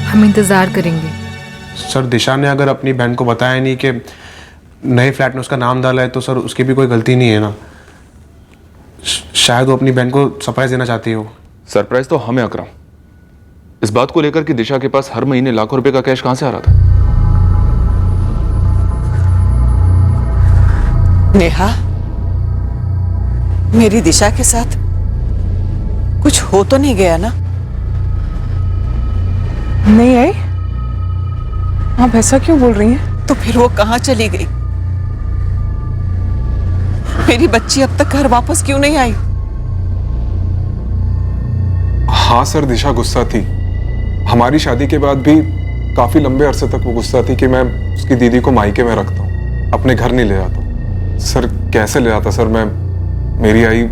हम इंतजार करेंगे। सर दिशा ने अगर अपनी बहन को बताया नहीं कि नए फ्लैट में उसका नाम डाला है, तो सर उसकी भी कोई गलती नहीं है ना। शायद वो अपनी बहन को सरप्राइज देना चाहती हो। सरप्राइज तो हमें अकरम, इस बात को लेकर कि दिशा के पास हर महीने लाखों रुपए का कैश कहां से आ रहा था। नेहा, मेरी दिशा के साथ कुछ हो तो नहीं गया ना? नहीं आई? आप ऐसा क्यों बोल रही हैं? तो फिर वो कहाँ चली गई? मेरी बच्ची अब तक घर वापस क्यों नहीं आई? हाँ सर, दिशा गुस्सा थी। हमारी शादी के बाद भी काफी लंबे अरसे तक वो गुस्सा थी कि मैं उसकी दीदी को मायके में रखता हूँ, अपने घर नहीं ले आता। सर कैसे ले आता सर मैं? मेरी आई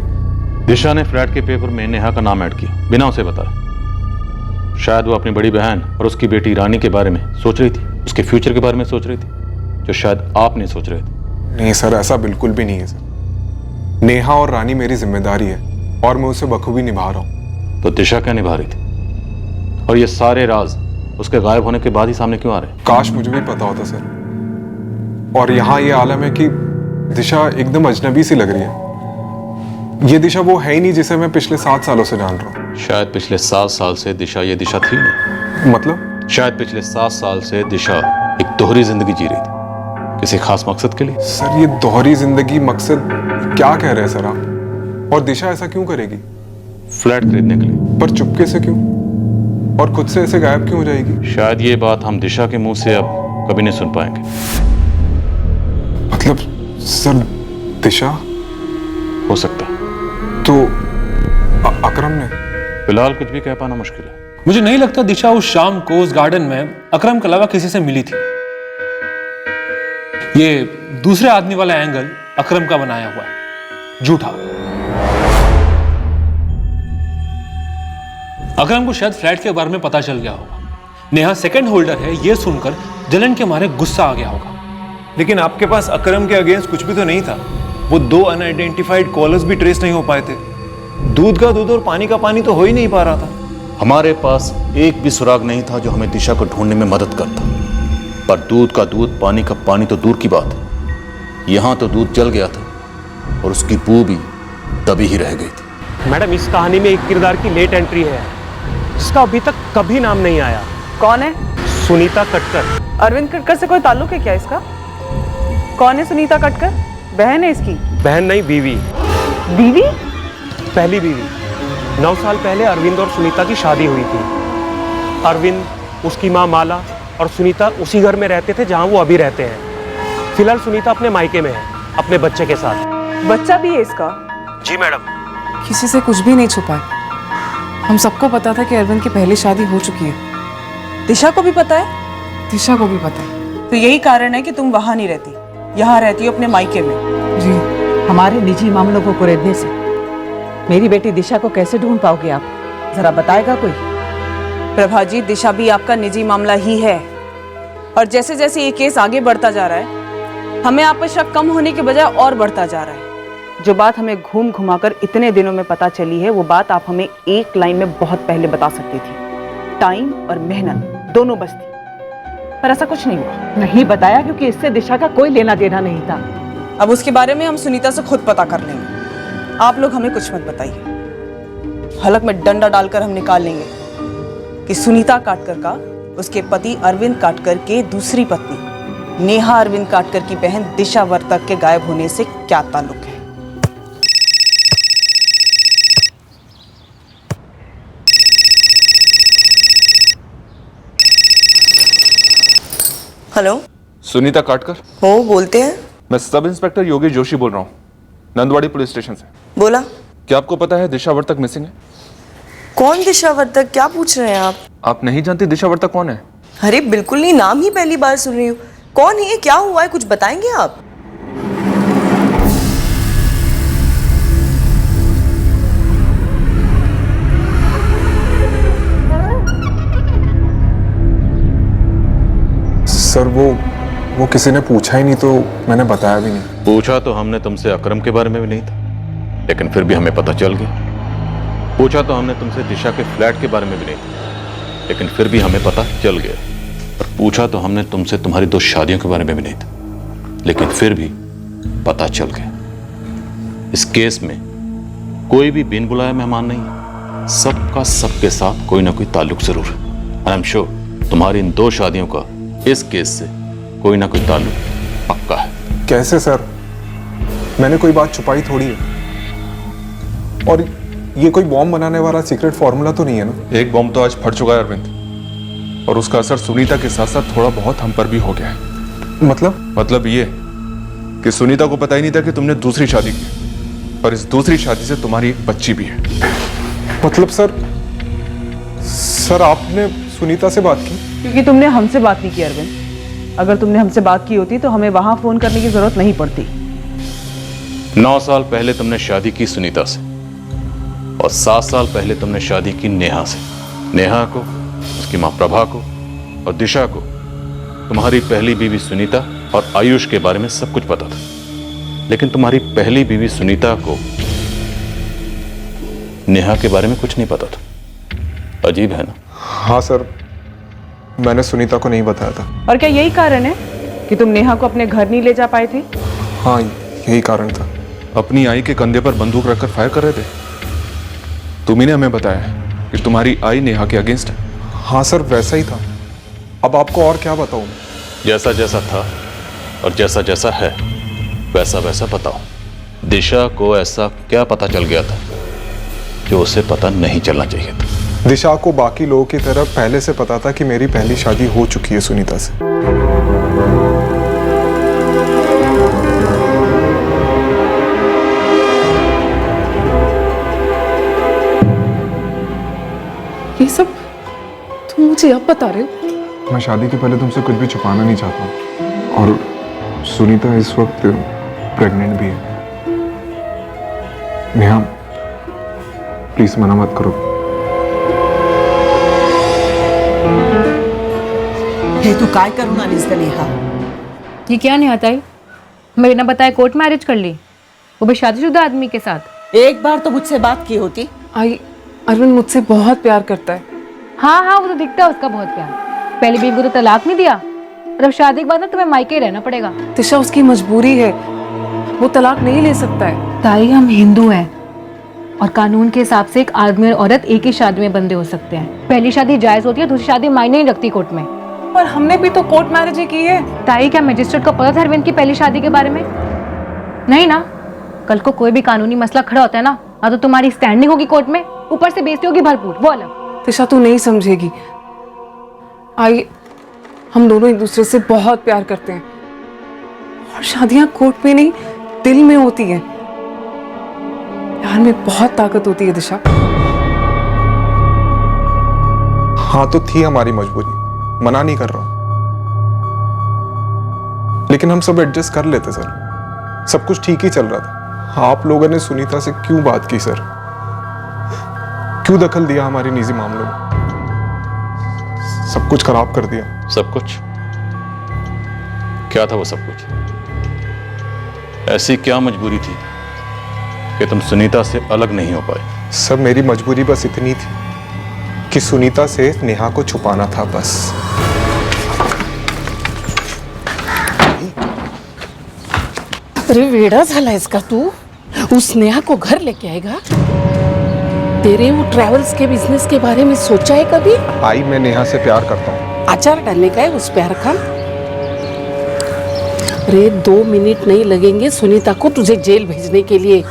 दिशा ने फ्लैट के पेपर में नेहा का नाम ऐड किया बिना उसे बताए। शायद वो अपनी बड़ी बहन और उसकी बेटी रानी के बारे में सोच रही थी, उसके फ्यूचर के बारे में सोच रही थी, जो शायद आप नहीं सोच रहे थे। नहीं सर, ऐसा बिल्कुल भी नहीं है सर। नेहा और रानी मेरी जिम्मेदारी है और मैं उसे बखूबी निभा रहा हूँ। तो दिशा क्या निभा रही थी? और ये सारे राज उसके गायब होने के बाद ही सामने क्यों आ रहे? काश मुझे भी पता होता सर। और यहाँ ये आलम है कि दिशा एकदम अजनबी सी लग रही है। ये दिशा वो है ही नहीं जिसे मैं पिछले 7 सालों से जान रहा हूँ। शायद पिछले 7 साल से दिशा ये दिशा थी नहीं। मतलब? शायद पिछले 7 साल से दिशा एक दोहरी जिंदगी जी रही थी, किसी खास मकसद के लिए। सर ये दोहरी जिंदगी मकसद क्या कह रहे हैं सर आप? और दिशा ऐसा क्यों करेगी? फ्लैट खरीदने के लिए। पर चुपके से क्यों? और खुद से ऐसे गायब क्यों हो जाएगी? शायद ये बात हम दिशा के मुंह से अब कभी नहीं सुन पाएंगे। मतलब सर दिशा? हो सकता है। तो अकरम ने? फिलहाल कुछ भी कह पाना मुश्किल है। मुझे नहीं लगता दिशा उस शाम को उस गार्डन में अकरम के अलावा किसी से मिली थी। ये दूसरे आदमी वाला एंगल अकरम का बनाया हुआ है, झूठा। अकरम को शायद फ्लैट के बारे में पता चल गया होगा। नेहा सेकंड होल्डर है ये सुनकर जलन के मारे गुस्सा आ गया होगा। लेकिन आपके पास अकरम के अगेंस्ट कुछ भी तो नहीं था। वो 2 अनआइडेंटिफाइड कॉलर्स भी ट्रेस नहीं हो पाए थे। दूध का दूध और पानी का पानी तो हो ही नहीं पा रहा था। हमारे पास एक भी सुराग नहीं था जो हमें दिशा को ढूंढने में मदद करता। पर दूध का दूध, पानी का पानी तो दूर की बात है, यहां तो दूध जल गया था और उसकी बू भी दबी ही रह गई थी। मैडम इस कहानी में एक किरदार की लेट एंट्री है जिसका अभी तक कभी नाम नहीं आया। कौन है? सुनीता कटकर। अरविंद कटकर से कोई ताल्लुक है क्या इसका? कौन है सुनीता कटकर? बहन है इसकी? बहन नहीं, बीवी। बीवी? पहली बीवी। 9 साल पहले अरविंद और सुनीता की शादी हुई थी। अरविंद, उसकी माँ माला और सुनीता उसी घर में रहते थे जहाँ वो अभी रहते हैं। फिलहाल सुनीता अपने मायके में है, अपने बच्चे के साथ। बच्चा भी है इसका? जी मैडम। किसी से कुछ भी नहीं छुपाए। हम सबको पता था कि अरविंद की पहली शादी हो चुकी है। दिशा को भी पता है? दिशा को भी पता है। तो यही कारण है कि तुम वहां नहीं रहती, यहाँ रहती हो अपने मायके में। जी। हमारे निजी मामलों को कुरेदने से मेरी बेटी दिशा को कैसे ढूंढ पाओगे आप? जरा बताएगा कोई? प्रभा जी, दिशा भी आपका निजी मामला ही है और जैसे जैसे ये केस आगे बढ़ता जा रहा है हमें आप पर शक कम होने के बजाय और बढ़ता जा रहा है। जो बात हमें घूम घुमाकर इतने दिनों में पता चली है वो बात आप हमें एक लाइन में बहुत पहले बता सकती थी। टाइम और मेहनत दोनों बचती, पर ऐसा कुछ नहीं हुआ। नहीं बताया क्योंकि इससे दिशा का कोई लेना देना नहीं था। अब उसके बारे में हम सुनीता से खुद पता कर लेंगे, आप लोग हमें कुछ मत बताइए। हलक में डंडा डालकर हम निकाल लेंगे कि सुनीता काटकर का उसके पति अरविंद काटकर के दूसरी पत्नी नेहा अरविंद काटकर की बहन दिशा वर्तक के गायब होने से क्या ताल्लुक है। हेलो, सुनीता काटकर? हो, बोलते हैं। मैं सब इंस्पेक्टर योगेश जोशी बोल रहा हूँ, नंदवाड़ी पुलिस स्टेशन से। बोला। क्या आपको पता है दिशा वर्तक मिसिंग है? कौन दिशा वर्तक? क्या पूछ रहे हैं आप? आप नहीं जानती दिशा वर्तक कौन है? अरे बिल्कुल नहीं, नाम ही पहली बार सुन रही हूँ। कौन है, क्या हुआ है, कुछ बताएंगे आप? सर वो किसी ने पूछा ही नहीं तो मैंने बताया भी नहीं। पूछा तो हमने तुमसे अकरम के बारे में भी नहीं था, लेकिन फिर भी हमें पता चल गया। पूछा तो हमने तुमसे दिशा के फ्लैट के बारे में भी नहीं था, लेकिन फिर भी हमें पता चल गया। और पूछा तो हमने तुमसे तुम्हारी 2 शादियों के बारे में भी नहीं था, लेकिन फिर भी पता चल गया। इस केस में कोई भी बिन बुलाया मेहमान नहीं है, सबका सबके साथ कोई ना कोई ताल्लुक जरूर है। आई एम श्योर तुम्हारी इन 2 शादियों का इस केस से कोई ना कोई ताल्लुक पक्का है। कैसे सर? मैंने कोई बात छुपाई थोड़ी है, और ये कोई बॉम्ब बनाने वाला सीक्रेट फॉर्मूला तो नहीं है ना? एक बॉम्ब तो आज फट चुका है अरविंद, और उसका असर सुनीता के साथ साथ थोड़ा बहुत हम पर भी हो गया है। मतलब ये कि सुनीता को पता ही नहीं था कि तुमने दूसरी शादी की, और इस दूसरी शादी से तुम्हारी एक बच्ची भी है। मतलब सर आपने सुनीता से बात की? क्योंकि तुमने हमसे बात नहीं की अरविंद। अगर तुमने हमसे बात की होती तो हमें वहां फोन करने की जरूरत नहीं पड़ती। 9 साल पहले तुमने शादी की सुनीता से, और 7 साल पहले तुमने शादी की नेहा से। नेहा को, उसकी मां प्रभा को और दिशा को तुम्हारी पहली बीवी सुनीता और आयुष के बारे में सब कुछ पता था, लेकिन तुम्हारी पहली बीवी सुनीता को नेहा के बारे में कुछ नहीं पता था। अजीब है ना? हाँ सर, मैंने सुनीता को नहीं बताया था। और क्या यही कारण है कि तुम नेहा को अपने घर नहीं ले जा पाए थे? हाँ, यही कारण था। अपनी आई के कंधे पर बंदूक रखकर फायर कर रहे थे। तुम्ही ने हमें बताया कि तुम्हारी आई नेहा के अगेंस्ट है। हाँ सर, वैसा ही था। अब आपको और क्या बताऊं? जैसा जैसा था और जैसा जैसा है वैसा वैसा बताओ। दिशा को ऐसा क्या पता चल गया था जो उसे पता नहीं चलना चाहिए था? दिशा को बाकी लोगों की तरह पहले से पता था कि मेरी पहली शादी हो चुकी है सुनीता से। ये सब तुम मुझे अब बता रहे हो? मैं शादी के पहले तुमसे कुछ भी छुपाना नहीं चाहता हूँ, और सुनीता इस वक्त प्रेग्नेंट भी है। नेहा, प्लीज मना मत करो। हे तू काय करून आलीस का नेहा? ये क्या नहीं आता है? मैं बिना बताए कोर्ट मैरिज कर ली, वो भी शादीशुदा आदमी के साथ। एक बार तो मुझसे बात की होती। आई, अरविंद मुझसे बहुत प्यार करता है। हाँ हाँ, वो तो दिखता है उसका बहुत प्यार। पहली बीवी को तो तलाक नहीं दिया, और अब शादी के बाद ना तुम्हें मायके ही रहना पड़ेगा। दिशा उसकी मजबूरी है, वो तलाक नहीं ले सकता है। ताई, हम हिंदू हैं, और कानून के हिसाब से एक आदमी और औरत एक ही शादी में बंधे हो सकते हैं। पहली शादी जायज होती है, दूसरी शादी मायने नहीं रखती कोर्ट में। पर हमने भी तो कोर्ट मैरिज ही की है। ताई, क्या मजिस्ट्रेट को पता था अरविंद की पहली शादी के बारे में? नहीं ना। कल को कोई भी कानूनी मसला खड़ा होता है ना, तो तुम्हारी स्टैंडिंग होगी कोर्ट में, ऊपर से बेइज्जती होगी भरपूर, वो अलग। दिशा तू नहीं समझेगी। आई, हम दोनों एक दूसरे से बहुत प्यार करते हैं और शादियां कोर्ट में नहीं दिल में होती हैं। प्यार में बहुत ताकत होती है दिशा। हाँ तो थी हमारी मजबूरी, मना नहीं कर रहा हूं, लेकिन हम सब एडजस्ट कर लेते सर। सब कुछ ठीक ही चल रहा था। आप लोगों ने सुनीता से क्यों बात की सर? क्यों दखल दिया हमारे निजी मामलों में? सब कुछ खराब कर दिया। सब कुछ? क्या था वो सब कुछ? ऐसी क्या मजबूरी थी कि तुम सुनीता से अलग नहीं हो पाए? सब मेरी मजबूरी बस इतनी थी कि सुनीता से नेहा को छुपाना था बस। अरे वेड़ा झाला इसका तू। उस नेहा को घर लेके आएगा? तेरे वो ट्रैवल्स के बिजनेस के बारे में सोचा है कभी? आई, मैं नेहा से प्यार करता हूँ। अचार डालने का है उस प्यार का? अरे 2 मिनट नहीं लगेंगे सुनीता को तुझे जेल भेजने के लिए।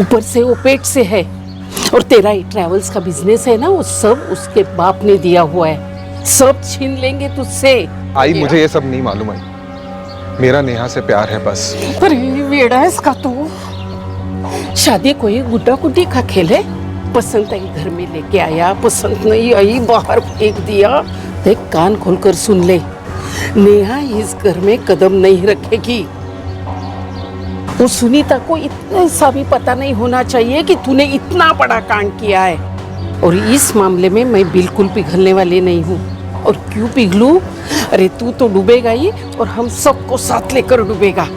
ऊपर से वो पेट से है, और तेरा ये ट्रैवल्स का बिजनेस है ना, वो सब उसके बाप ने दिया हुआ है। सब छीन लेंगे तुझसे। आई, मुझे ये सब नहीं मालूम है। मेरा नेहा से प्यार है बस। अरे वेड़ा है इसका तू। शादी कोई गुड्डा गुड्डी का खेल है? पसंद आई घर में लेके आया, पसंद नहीं आई बाहर फेंक दिया। देख, कान खोलकर सुन ले, नेहा इस घर में कदम नहीं रखेगी। उस सुनीता को इतना सा भी पता नहीं होना चाहिए कि तूने इतना बड़ा कांड किया है। और इस मामले में मैं बिल्कुल पिघलने वाली नहीं हूँ। और क्यों पिघलूं? अरे तू तो डूबेगा ही, और हम सबको साथ लेकर डूबेगा।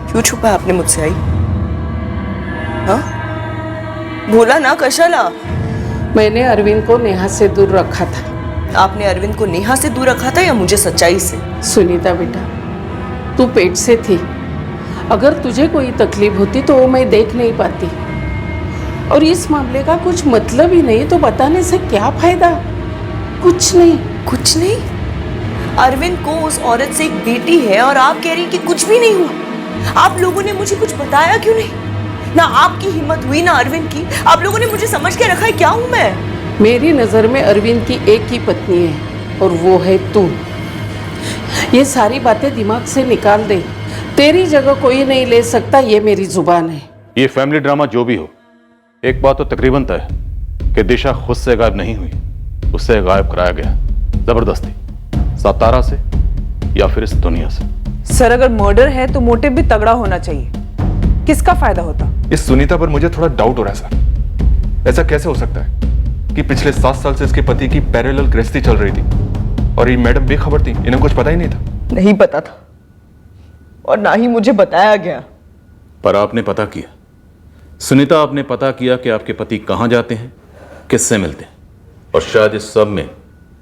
क्यों छुपा आपने मुझसे? आई हाँ, बोला ना कशाला? मैंने अरविंद को नेहा से दूर रखा था। आपने अरविंद को नेहा से दूर रखा था या मुझे सच्चाई से? सुनीता बेटा, तू पेट से थी। अगर तुझे कोई तकलीफ होती तो वो मैं देख नहीं पाती। और इस मामले का कुछ मतलब ही नहीं, तो बताने से क्या फायदा? कुछ नहीं। कुछ नहीं? अरविंद को उस औरत से एक बेटी है और आप कह रही हैं कि कुछ भी नहीं हुआ। आप लोगों ने मुझे कुछ बताया क्यों नहीं? ना आपकी हिम्मत हुई ना अरविंद की। आप लोगों ने मुझे समझ के रखा है क्या हूं मैं? मेरी नजर में अरविंद की एक ही पत्नी है, और वो है तू। ये सारी बातें दिमाग से निकाल दे। तेरी जगह कोई नहीं ले सकता, ये मेरी जुबान है। ये फैमिली ड्रामा जो भी हो, एक बात तो तकरीबन तय है कि दिशा खुद से गायब नहीं हुई, उससे गायब कराया गया जबरदस्ती, सातारा से या फिर इस दुनिया से। सर, अगर मर्डर है तो मोटिव भी तगड़ा होना चाहिए। किसका फायदा होता? इस सुनीता पर मुझे थोड़ा डाउट हो रहा है सर। ऐसा कैसे हो सकता है कि पिछले 7 साल से इसके पति की पैरेलल गृहस्थी चल रही थी और ये मैडम बेखबर थी, इन्हें कुछ पता ही नहीं था? नहीं पता था, और ना ही मुझे बताया गया। पर आपने पता किया सुनीता, आपने पता किया कि आपके पति कहाँ जाते हैं, किससे मिलते हैं, और शायद इस सब में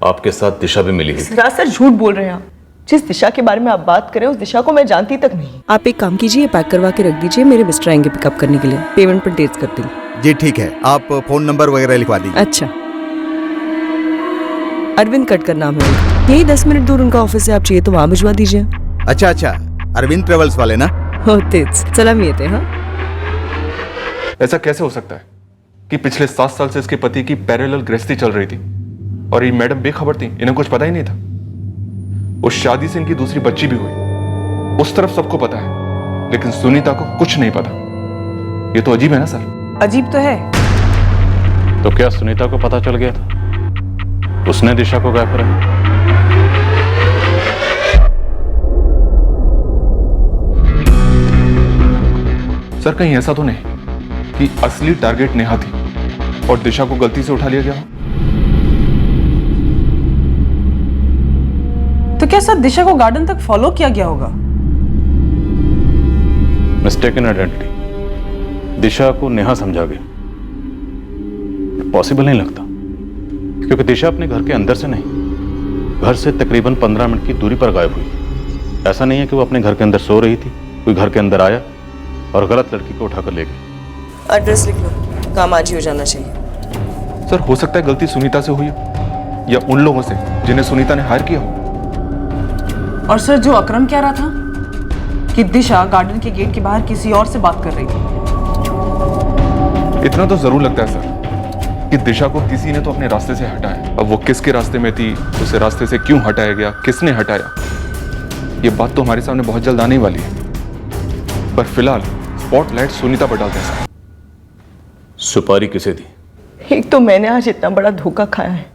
आपके साथ दिशा भी मिली है। सर झूठ बोल रहे हैं आप। जिस दिशा के बारे में आप बात कर रहे हैं उस दिशा को मैं जानती तक नहीं। आप एक काम कीजिए, पैक करवा के रख दीजिए, मेरे मिस्टर आएंगे पिकअप करने के लिए। पेमेंट पर तेज कर देंगे। जी ठीक है, आप फोन नंबर वगैरह लिखवा दीजिए। अच्छा, अरविंद कटकर नाम है, यही 10 मिनट दूर उनका ऑफिस है। आप चाहिए तो वहाँ भिजवा दीजिए। अच्छा अच्छा, अरविंद ट्रेवल्स वाले ना? हो तेज, सलाम येते। हाँ, ऐसा कैसे हो सकता है कि पिछले 7 साल से इसके पति की पैरेलल गृहस्थी चल रही थी और ये मैडम बेखबर थी, इन्हें कुछ पता ही नहीं था? उस शादी से इनकी दूसरी बच्ची भी हुई, उस तरफ सबको पता है, लेकिन सुनीता को कुछ नहीं पता। ये तो अजीब है ना सर? अजीब तो है। तो क्या सुनीता को पता चल गया था? उसने दिशा को गायब करा? सर कहीं ऐसा तो नहीं कि असली टारगेट नेहा थी और दिशा को गलती से उठा लिया गया? तो क्या सर दिशा को गार्डन तक फॉलो किया गया होगा? Mistaken identity. दिशा को नेहा समझा गया। पॉसिबल नहीं लगता, क्योंकि दिशा अपने घर के अंदर से नहीं, घर से तकरीबन 15 मिनट की दूरी पर गायब हुई। ऐसा नहीं है कि वो अपने घर के अंदर सो रही थी, कोई घर के अंदर आया और गलत लड़की को उठाकर ले गई। एड्रेस लिख लो, काम आज ही हो जाना चाहिए। सर हो सकता है गलती सुनीता से हुई हो, या उन लोगों से जिन्हें सुनीता ने हायर किया हो। और सर जो अकरम कह रहा था कि दिशा गार्डन के गेट के बाहर किसी और से बात कर रही थी। इतना तो जरूर लगता है सर कि दिशा को किसी ने तो अपने रास्ते से हटाया। अब वो किसके रास्ते में थी, उसे रास्ते से क्यों हटाया गया, किसने हटाया, ये बात तो हमारे सामने बहुत जल्द आने वाली है। पर फिलहाल स्पॉटलाइट सुनीता पर डालते हैं। सुपारी किसे दी? एक तो मैंने आज इतना बड़ा धोखा खाया है।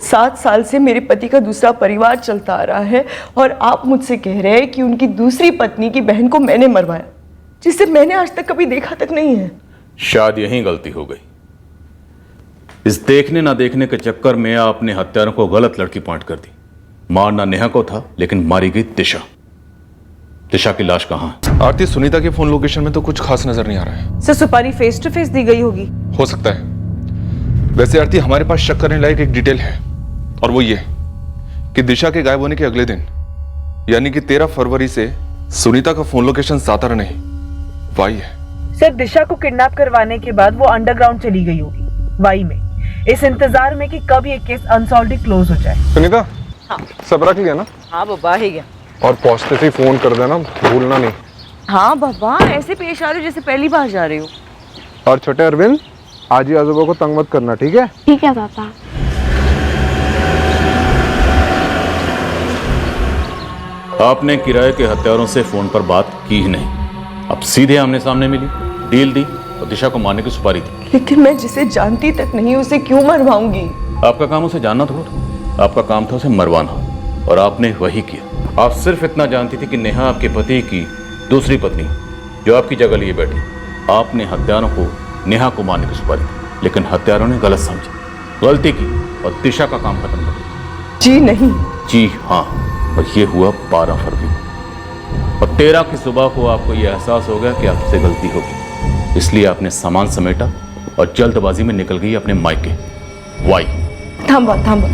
7 साल से मेरे पति का दूसरा परिवार चलता आ रहा है और आप मुझसे कह रहे हैं कि उनकी दूसरी पत्नी की बहन को मैंने मरवाया, जिसे मैंने आज तक कभी देखा तक नहीं है। शायद यही गलती हो गई। इस देखने ना देखने के चक्कर में आपने हत्यारों को गलत लड़की पॉइंट कर दी। मारना नेहा को था, लेकिन मारी गई दिशा। दिशा की लाश कहाँ है? आरती, सुनीता के फोन लोकेशन में तो कुछ खास नजर नहीं आ रहा है। सर सुपारी फेस टू फेस दी गई होगी। हो सकता है। वैसे आरती, हमारे पास शक करने लायक एक डिटेल है, और वो ये कि दिशा के गायब होने के अगले दिन, यानी कि 13 फरवरी से सुनीता का फोन लोकेशन सातारा नहीं, वाई है। सर दिशा को किडनैप करवाने के बाद वो अंडरग्राउंड चली गई होगी, वाई में, इस इंतजार में कि कब ये केस अनसॉल्व्ड क्लोज हो जाए। सुनीता, हाँ। सब रख लिया ना? हाँ बाबा, ही गया। और पहुंचते से फोन कर देना, भूलना नहीं। हाँ बाबा, ऐसे पेश आ रहे हो जैसे पहली बार जा रहे हो। और छोटे अरविंद, आज ही आजोबा को तंग मत करना, ठीक है? ठीक है पापा। आपने किराए के हत्यारों से फोन पर बात की ही नहीं, अब सीधे आमने सामने मिली, डील दी और दिशा को मारने की सुपारी दी। लेकिन मैं जिसे जानती तक नहीं उसे क्यों मरवाऊंगी? आपका काम उसे जानना थोड़ा, आपका काम था उसे मरवाना, और आपने वही किया। आप सिर्फ इतना जानती थी कि नेहा आपके पति की दूसरी पत्नी जो आपकी जगह लिए बैठी। आपने हत्यारों को नेहा को मारने की सुपारी दी, लेकिन हत्यारों ने गलत समझी, गलती की और दिशा का काम खत्म कर दिया। जी नहीं। जी हाँ, और ये हुआ 12 फरवरी को, और 13 की सुबह को आपको ये एहसास हो गया कि आपसे गलती होगी, इसलिए आपने सामान समेटा और जल्दबाजी में निकल गई अपने मायके। वाई? थांबा थांबा,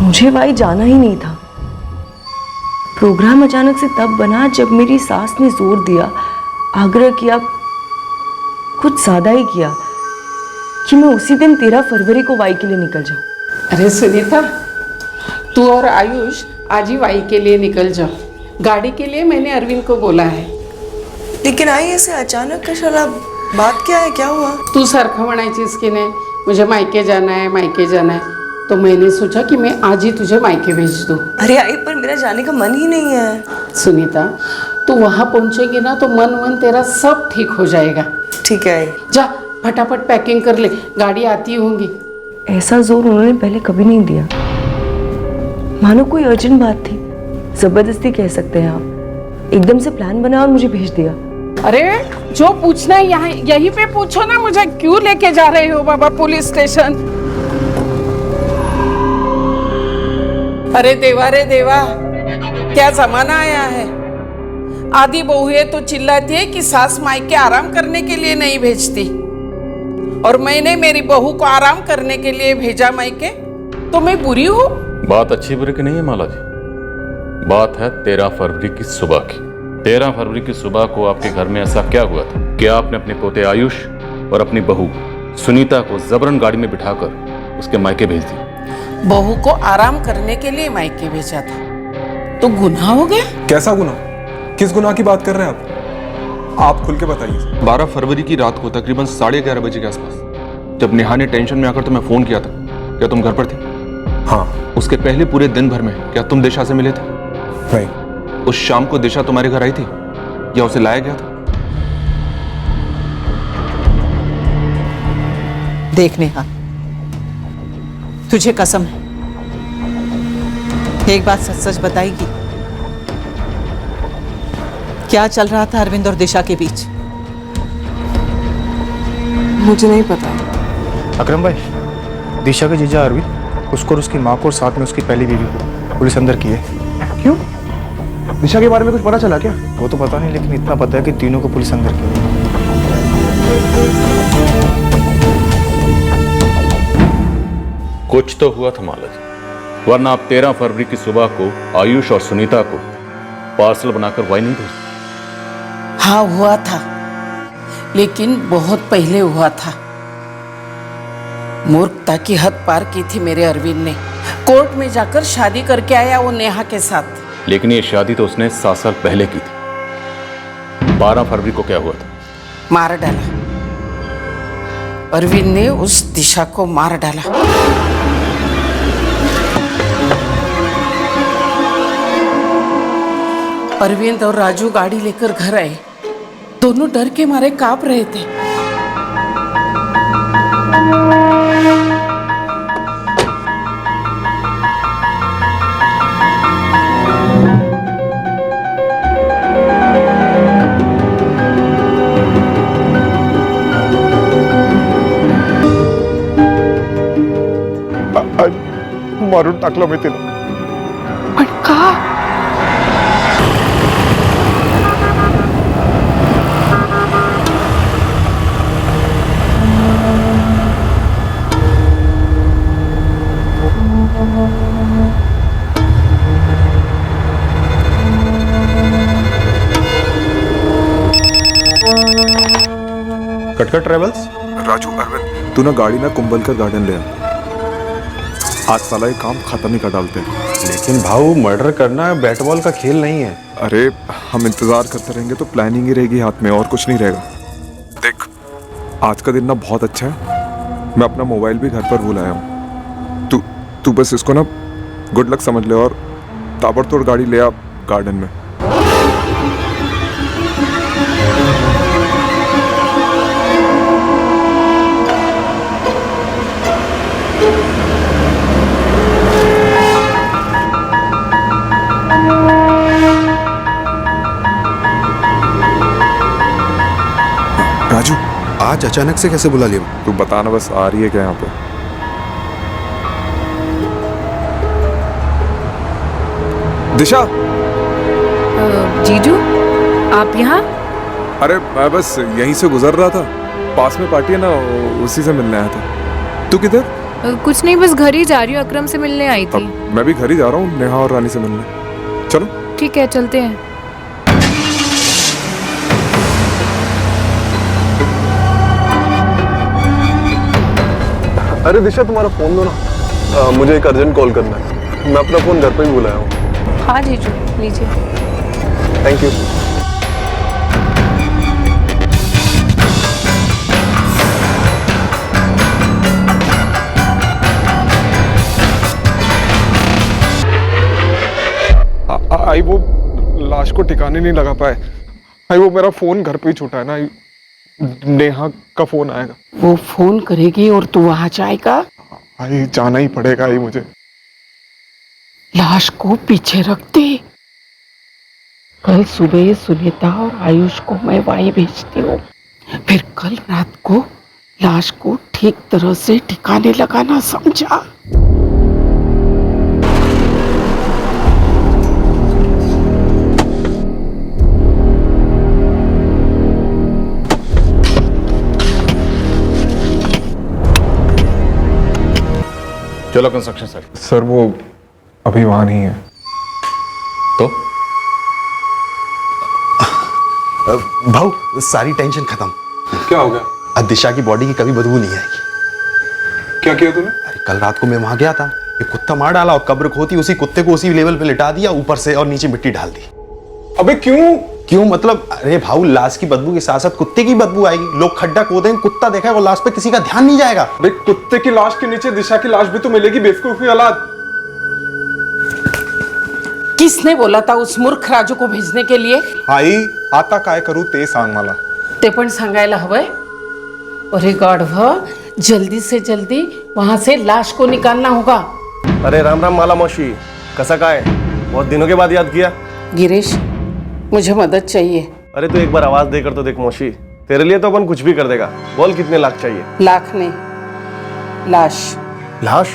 मुझे वाई जाना ही नहीं था। प्रोग्राम अचानक से तब बना जब मेरी सास ने जोर दिया, आग्रह किया, कुछ ज्यादा ही किया, कि मैं उसी दिन 13 फरवरी को वाई के लिए निकल जाऊं। अरे सुनीता, तू और आयुष आज ही वाई के लिए निकल जाओ। गाड़ी के लिए मैंने अरविंद को बोला है। लेकिन आई ऐसे अचानक कशाला, बात क्या है, क्या हुआ? तू सारखं म्हणायचीस की नाही मुझे मायके जाना है, मायके जाना है, तो मैंने सोचा कि मैं आज ही तुझे मायके भेज दूं। अरे आई, पर मेरा जाने का मन ही नहीं है। सुनीता, तू वहां पहुंचेगी ना तो मन तेरा सब ठीक हो जाएगा। ठीक है, जा फटाफट पैकिंग कर ले, गाड़ी आती होंगी। ऐसा जोर उन्होंने पहले कभी नहीं दिया, मानो कोई अर्जेंट बात थी, जबरदस्ती कह सकते हैं आप। एकदम से प्लान बना और मुझे भेज दिया। अरे जो पूछना है यहाँ यहीं पे पूछो ना, मुझे क्यों लेके जा रहे हो बाबा पुलिस स्टेशन? अरे देवा, क्या जमाना आया है। आधी बहुएं तो चिल्लाती है कि सास मायके आराम करने के लिए नहीं भेजती, और मैंने मेरी बहू को आराम करने के लिए भेजा मायके, तो मैं बुरी हूँ? बात अच्छी बुरी की नहीं है माला जी, बात है 13 फरवरी की सुबह की। 13 फरवरी की सुबह को आपके घर में ऐसा क्या हुआ था कि आपने अपने पोते आयुष और अपनी बहू सुनीता को जबरन गाड़ी में बिठाकर उसके मायके भेज दिया? बहू को आराम करने के लिए मायके भेजा था, तो गुनाह हो गया? कैसा गुनाह? किस गुनाह की बात कर रहे हैं आप खुल के बताइए। 12 फरवरी की रात को तकरीबन 11:30 बजे के आसपास जब नेहा ने टेंशन में आकर तुम्हें फोन किया था, क्या तुम घर पर थे? हाँ। उसके पहले पूरे दिन भर में क्या तुम दिशा से मिले थे? नहीं। उस शाम को दिशा तुम्हारे घर आई थी या उसे लाया गया था? देख नेहा, तुझे कसम है, एक बात सच सच बताएगी, क्या चल रहा था अरविंद और दिशा के बीच? मुझे नहीं पता। अकरम भाई, दिशा के जीजा अरविंद उसको और उसकी माँ को और साथ में उसकी पहली बीवी को पुलिस अंदर की है। क्यों? दिशा के बारे में कुछ पता चला क्या? वो तो पता नहीं, लेकिन इतना पता है कि तीनों को पुलिस अंदर की है। कुछ तो हुआ था माला जी, वरना आप 13 फरवरी की सुबह को आयुष और सुनीता को पार्सल बनाकर वाई नहीं भेजते? हाँ हुआ था, लेकिन बहुत पहले हुआ था। मूर्खता की हद पार की थी मेरे अरविंद ने। कोर्ट में जाकर शादी करके आया वो नेहा के साथ। लेकिन ये शादी तो उसने 7 साल पहले की थी। 12 फरवरी को क्या हुआ था? मार डाला। अरविंद ने उस दिशा को मार डाला। अरविंद और राजू गाड़ी लेकर घर आए। दोनों डर के मारे कांप रहे थे। मारून टाकलं मी तिला. पण का? कटकट ट्रेवल्स. राजू, अरविंद, तू ना गाड़ी ना कुंभलकर गार्डन ले आ। आज साला ये काम खत्म ही कर डालते हैं। लेकिन भाऊ, मर्डर करना बैट बॉल का खेल नहीं है। अरे हम इंतजार करते रहेंगे तो प्लानिंग ही रहेगी हाथ में, और कुछ नहीं रहेगा। देख, आज का दिन ना बहुत अच्छा है। मैं अपना मोबाइल भी घर पर भूल आया हूँ। तू बस इसको ना गुड लक समझ ले और ताबड़तोड़ गाड़ी ले आ गार्डन में। राजू, आज अचानक से कैसे बुला लिया? तू बताना बस, आ रही है क्या यहाँ पे? दिशा। जीजू, आप यहाँ? अरे मैं बस यहीं से गुजर रहा था, पास में पार्टी है ना, उसी से मिलने आया था। तू किधर? कुछ नहीं, बस घर ही जा रही हूँ, अकरम से मिलने आई थी। मैं भी घर ही जा रहा हूँ, नेहा और रानी से मिलने। चलो ठीक है, चलते हैं। अरे दिशा, तुम्हारा फोन दो ना, मुझे एक अर्जेंट कॉल करना है। मैं अपना फोन घर पर ही भुलाया हूँ। हाँ जीजू, लीजिए। Thank you. आई वो लाश को ठिकाने नहीं लगा पाए। आई वो मेरा फोन घर पे ही छूटा है ना, नेहा का फोन आएगा। वो फोन करेगी और तू वहां जाएगा? आई जाना ही पड़ेगा ही मुझे। लाश को पीछे रख दे। कल सुबह सुनीता और आयुष को मैं वाई भेजती हूँ, फिर कल रात को लाश को ठीक तरह से ठिकाने लगाना, समझा? चलो कंस्ट्रक्शन साइट। सर वो अभी वहां नहीं है। तो भाऊ, सारी टेंशन खत्म। क्या हो गया? अब दिशा की बॉडी की कभी बदबू नहीं आएगी। क्या किया तूने? अरे कल रात को मैं वहां गया था, एक कुत्ता मार डाला और कब्र खोती उसी कुत्ते को उसी लेवल पे लिटा दिया, ऊपर से और नीचे मिट्टी डाल दी। अबे क्यों मतलब? अरे भाऊ, लाश की बदबू के साथ साथ कुत्ते की बदबू आएगी। लोग खड्डा खोदेंगे, कुत्ता देखा और लाश पे किसी का ध्यान नहीं जाएगा। अबे कुत्ते की लाश के नीचे दिशा की लाश भी तो मिलेगी, बेवकूफी औलाद। किसने बोला था उस मूर्ख राजू को भेजने के लिए? आई आता काय करू ते सांग मला। ते पण सांगायला हवंय? अरे गाढवा, जल्दी से जल्दी वहां से लाश को निकालना होगा। अरे राम राम माला मौसी, कसा काय? बहुत दिनों के बाद याद किया। गिरीश, मुझे मदद चाहिए। अरे तू एक बार आवाज देकर तो देख मौसी, तेरे लिए तो अपन कुछ भी कर देगा। बोल कितने लाख चाहिए? लाख नहीं, लाश। लाश?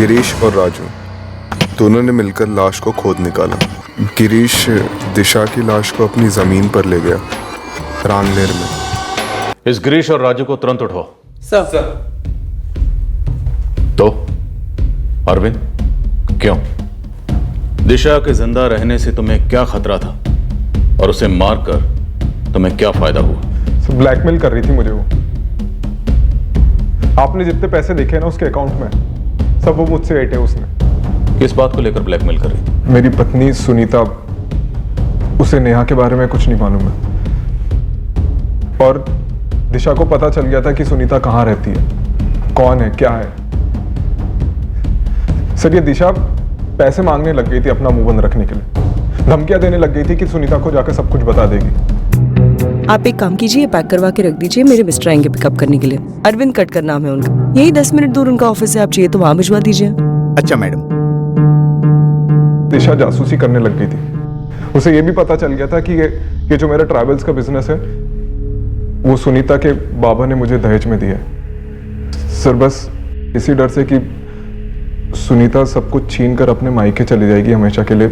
गिरीश और राजू दोनों ने मिलकर लाश को खोद निकाला। गिरीश दिशा की लाश को अपनी जमीन पर ले गया, रानलेर में। इस गिरीश और राजू को तुरंत उठाओ। सर। तो अरविंद, क्यों? दिशा के जिंदा रहने से तुम्हें क्या खतरा था और उसे मारकर तुम्हें क्या फायदा हुआ? सब ब्लैकमेल कर रही थी मुझे वो। आपने जितने पैसे देखे ना उसके अकाउंट में, सब वो मुझसे ऐटे उसने। किस बात को लेकर ब्लैकमेल कर रही थी? मेरी पत्नी सुनीता, उसे नेहा के बारे में कुछ नहीं मालूम है, और दिशा को पता चल गया था कि सुनीता कहाँ रहती है, कौन है, क्या है। सर, ये दिशा पैसे मांगने लग गई थी अपना मुंह बंद रखने के लिए। धमकियां देने लग गई थी कि सुनीता को जाकर सब कुछ बता देगी। आप एक काम कीजिए, पैक करवा के रख दीजिए, मेरे मिस्टर आएंगे पिकअप करने के लिए। अरविंद कटकर नाम है उनका, यही 10 मिनट दूर उनका ऑफिस है, आप चाहिए तो वहां भिजवा दीजिए। अच्छा मैडम। दिशा जासूसी करने लग गई थी। उसे ये भी पता चल गया था कि ये जो मेरा ट्रैवल्स का बिजनेस है वो सुनीता के बाबा ने मुझे दहेज में दिया है। सर, बस इसी डर से कि सुनीता सब कुछ छीन कर अपने मायके चली जाएगी हमेशा के लिए,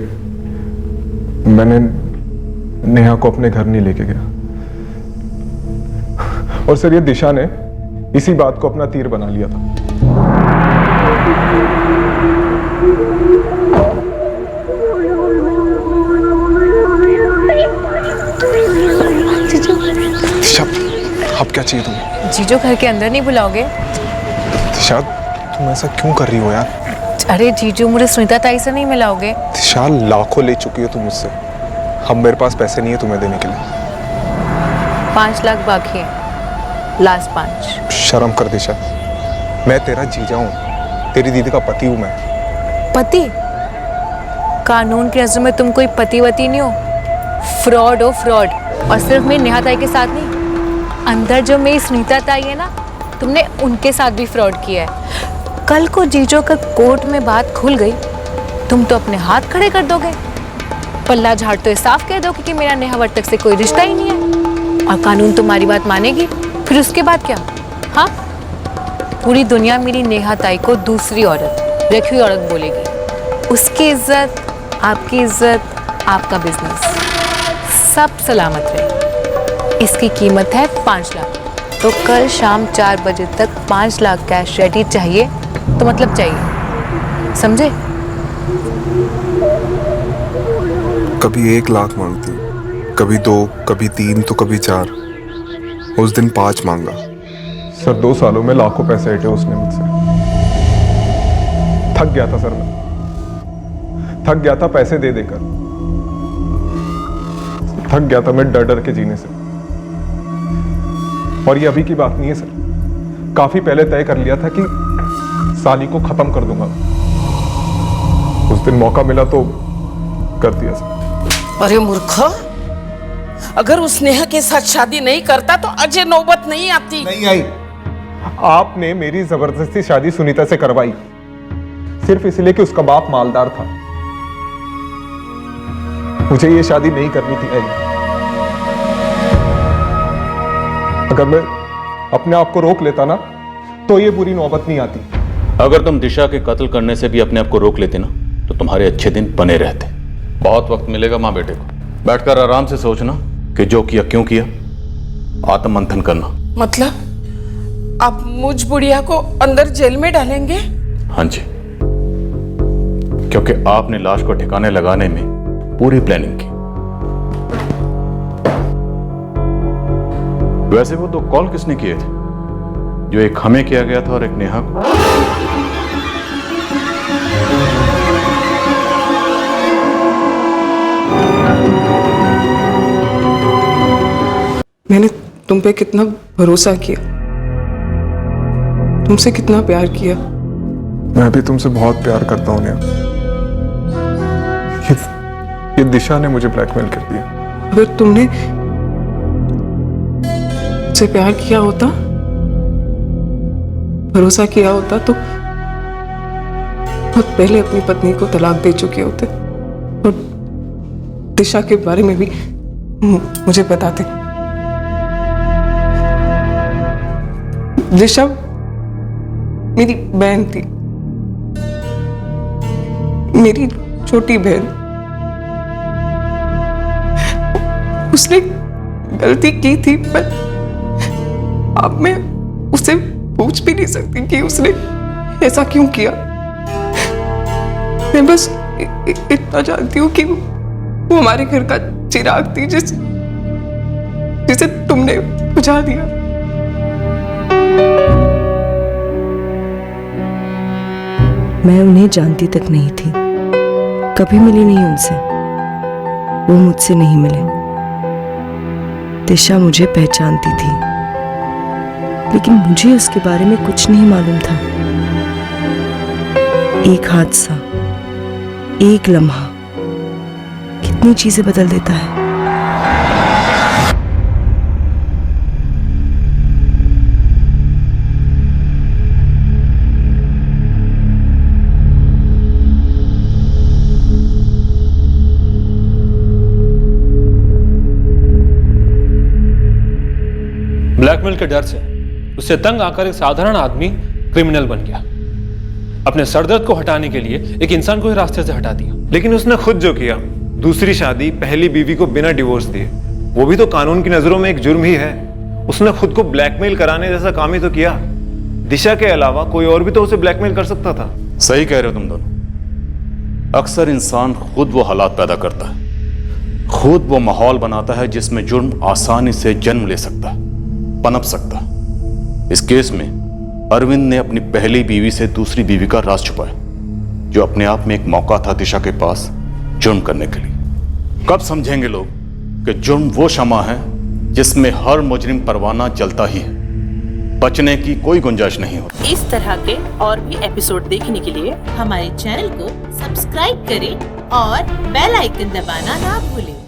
मैंने नेहा को अपने घर नहीं लेके गया। और सर, ये दिशा ने इसी बात को अपना तीर बना लिया था। दिशा, अब क्या चाहिए तुम्हें? जीजू घर के अंदर नहीं बुलाओगे? दिशा, तुम ऐसा क्यों कर रही हो यार? अरे जीजू, मुझे सुनीता ताई से नहीं मिलाओगे? दिशा, लाखों ले चुकी हो तुम मुझसे, अब मेरे पास पैसे नहीं है तुम्हें देने के लिए। 5 लाख बाकी है, लास्ट 5। शर्म कर दिशा, मैं तेरा जीजा हूँ, तेरी दीदी का पति हूँ मैं। पति? कानून की नजर में तुम कोई पतिवती नहीं हो, फ्रॉड हो, फ्रॉड। और सिर्फ मेरी नेहा ताई के साथ नहीं, अंदर जो मेरी सुनीता ताई है ना, तुमने उनके साथ भी फ्रॉड किया है। कल को जीजो का कोर्ट में बात खुल गई, तुम तो अपने हाथ खड़े कर दोगे, पल्ला झाड़ तो साफ कह दोगे कि मेरा नेहा वर्तक से कोई रिश्ता ही नहीं है, और कानून तुम्हारी बात मानेगी। फिर उसके बाद क्या? हाँ, पूरी दुनिया मेरी नेहा ताई को दूसरी औरत, रखी हुई औरत बोलेगी। उसकी इज्जत, आपकी इज्जत, आपका बिजनेस सब सलामत रहे। इसकी कीमत है 5 लाख। तो कल शाम 4 बजे तक 5 लाख कैश रेडी चाहिए, तो मतलब चाहिए, समझे? कभी 1 लाख मांगती, कभी 2, कभी 3, तो कभी 4। उस दिन 5 मांगा। सर, 2 सालों में लाखों पैसे ऐटे उसने मुझसे। थक गया था सर, मैं थक गया था पैसे दे देकर, थक गया था मैं डर डर के जीने से। और ये अभी की बात नहीं है सर, काफी पहले तय कर लिया था कि साली को खत्म कर दूंगा। उस दिन मौका मिला तो कर दिया सर। अरे मूर्ख, अगर उस नेहा के साथ शादी नहीं करता तो अजय नौबत नहीं आती। नहीं आई। आपने मेरी जबरदस्ती शादी सुनीता से करवाई, सिर्फ इसलिए कि उसका बाप मालदार था। मुझे ये शादी नहीं करनी थी। अगर मैं अपने आप को रोक लेता ना, तो ये बुरी नौबत नहीं आती। अगर तुम दिशा के कत्ल करने से भी अपने आप को रोक लेते ना, तो तुम्हारे अच्छे दिन बने रहते। बहुत वक्त मिलेगा माँ बेटे को, बैठकर आराम से सोचना कि जो किया क्यों किया, आत्ममंथन करना। मतलब आप मुझ बुढ़िया को अंदर जेल में डालेंगे? हाँ जी, क्योंकि आपने लाश को ठिकाने लगाने में पूरी प्लानिंग की। वैसे वो 2 कॉल किसने किए थे? जो एक हमें किया गया था और एक नेहा को। मैंने तुम पे कितना भरोसा किया, तुमसे कितना प्यार किया। मैं भी तुमसे बहुत प्यार करता हूं नेहा। ये दिशा ने मुझे ब्लैकमेल कर दिया। अगर तुमने मुझसे प्यार किया होता, भरोसा किया होता, तो बहुत पहले अपनी पत्नी को तलाक दे चुके होते और दिशा के बारे में भी मुझे बताते। दिशा मेरी बहन थी, मेरी छोटी बहन, उसने गलती की थी, पर अब मैं उसे पूछ भी नहीं सकती कि उसने ऐसा क्यों किया। मैं बस इतना जानती हूँ कि वो हमारे घर का चिराग थी जिसे तुमने बुझा दिया। मैं उन्हें जानती तक नहीं थी, कभी मिली नहीं उनसे, वो मुझसे नहीं मिले। दिशा मुझे पहचानती थी, लेकिन मुझे उसके बारे में कुछ नहीं मालूम था। एक हादसा, एक लम्हा कितनी चीजें बदल देता है। ब्लैकमेल के डर से उससे तंग आकर एक साधारण आदमी क्रिमिनल बन गया। अपने सरदर्द को हटाने के लिए एक इंसान को ही रास्ते से हटा दिया। लेकिन उसने खुद जो किया, दूसरी शादी पहली बीवी को बिना डिवोर्स दिए, वो भी तो कानून की नजरों में एक जुर्म ही है। उसने खुद को ब्लैकमेल कराने जैसा काम ही तो किया। दिशा के अलावा कोई और भी तो उसे ब्लैकमेल कर सकता था। सही कह रहे हो तुम दोनों। अक्सर इंसान खुद वो हालात पैदा करता है, खुद वो माहौल बनाता है जिसमें जुर्म आसानी से जन्म ले सकता है, पनप सकता है। इस केस में अरविंद ने अपनी पहली बीवी से दूसरी बीवी का राज छुपाया, जो अपने आप में एक मौका था दिशा के पास जुर्म करने के लिए। कब समझेंगे लोग कि जुर्म वो शमा है जिसमें हर मुजरिम परवाना जलता ही है, बचने की कोई गुंजाइश नहीं होती। इस तरह के और भी एपिसोड देखने के लिए हमारे चैनल को सब्सक्राइब करें और बेल आइकन दबाना ना भूलें।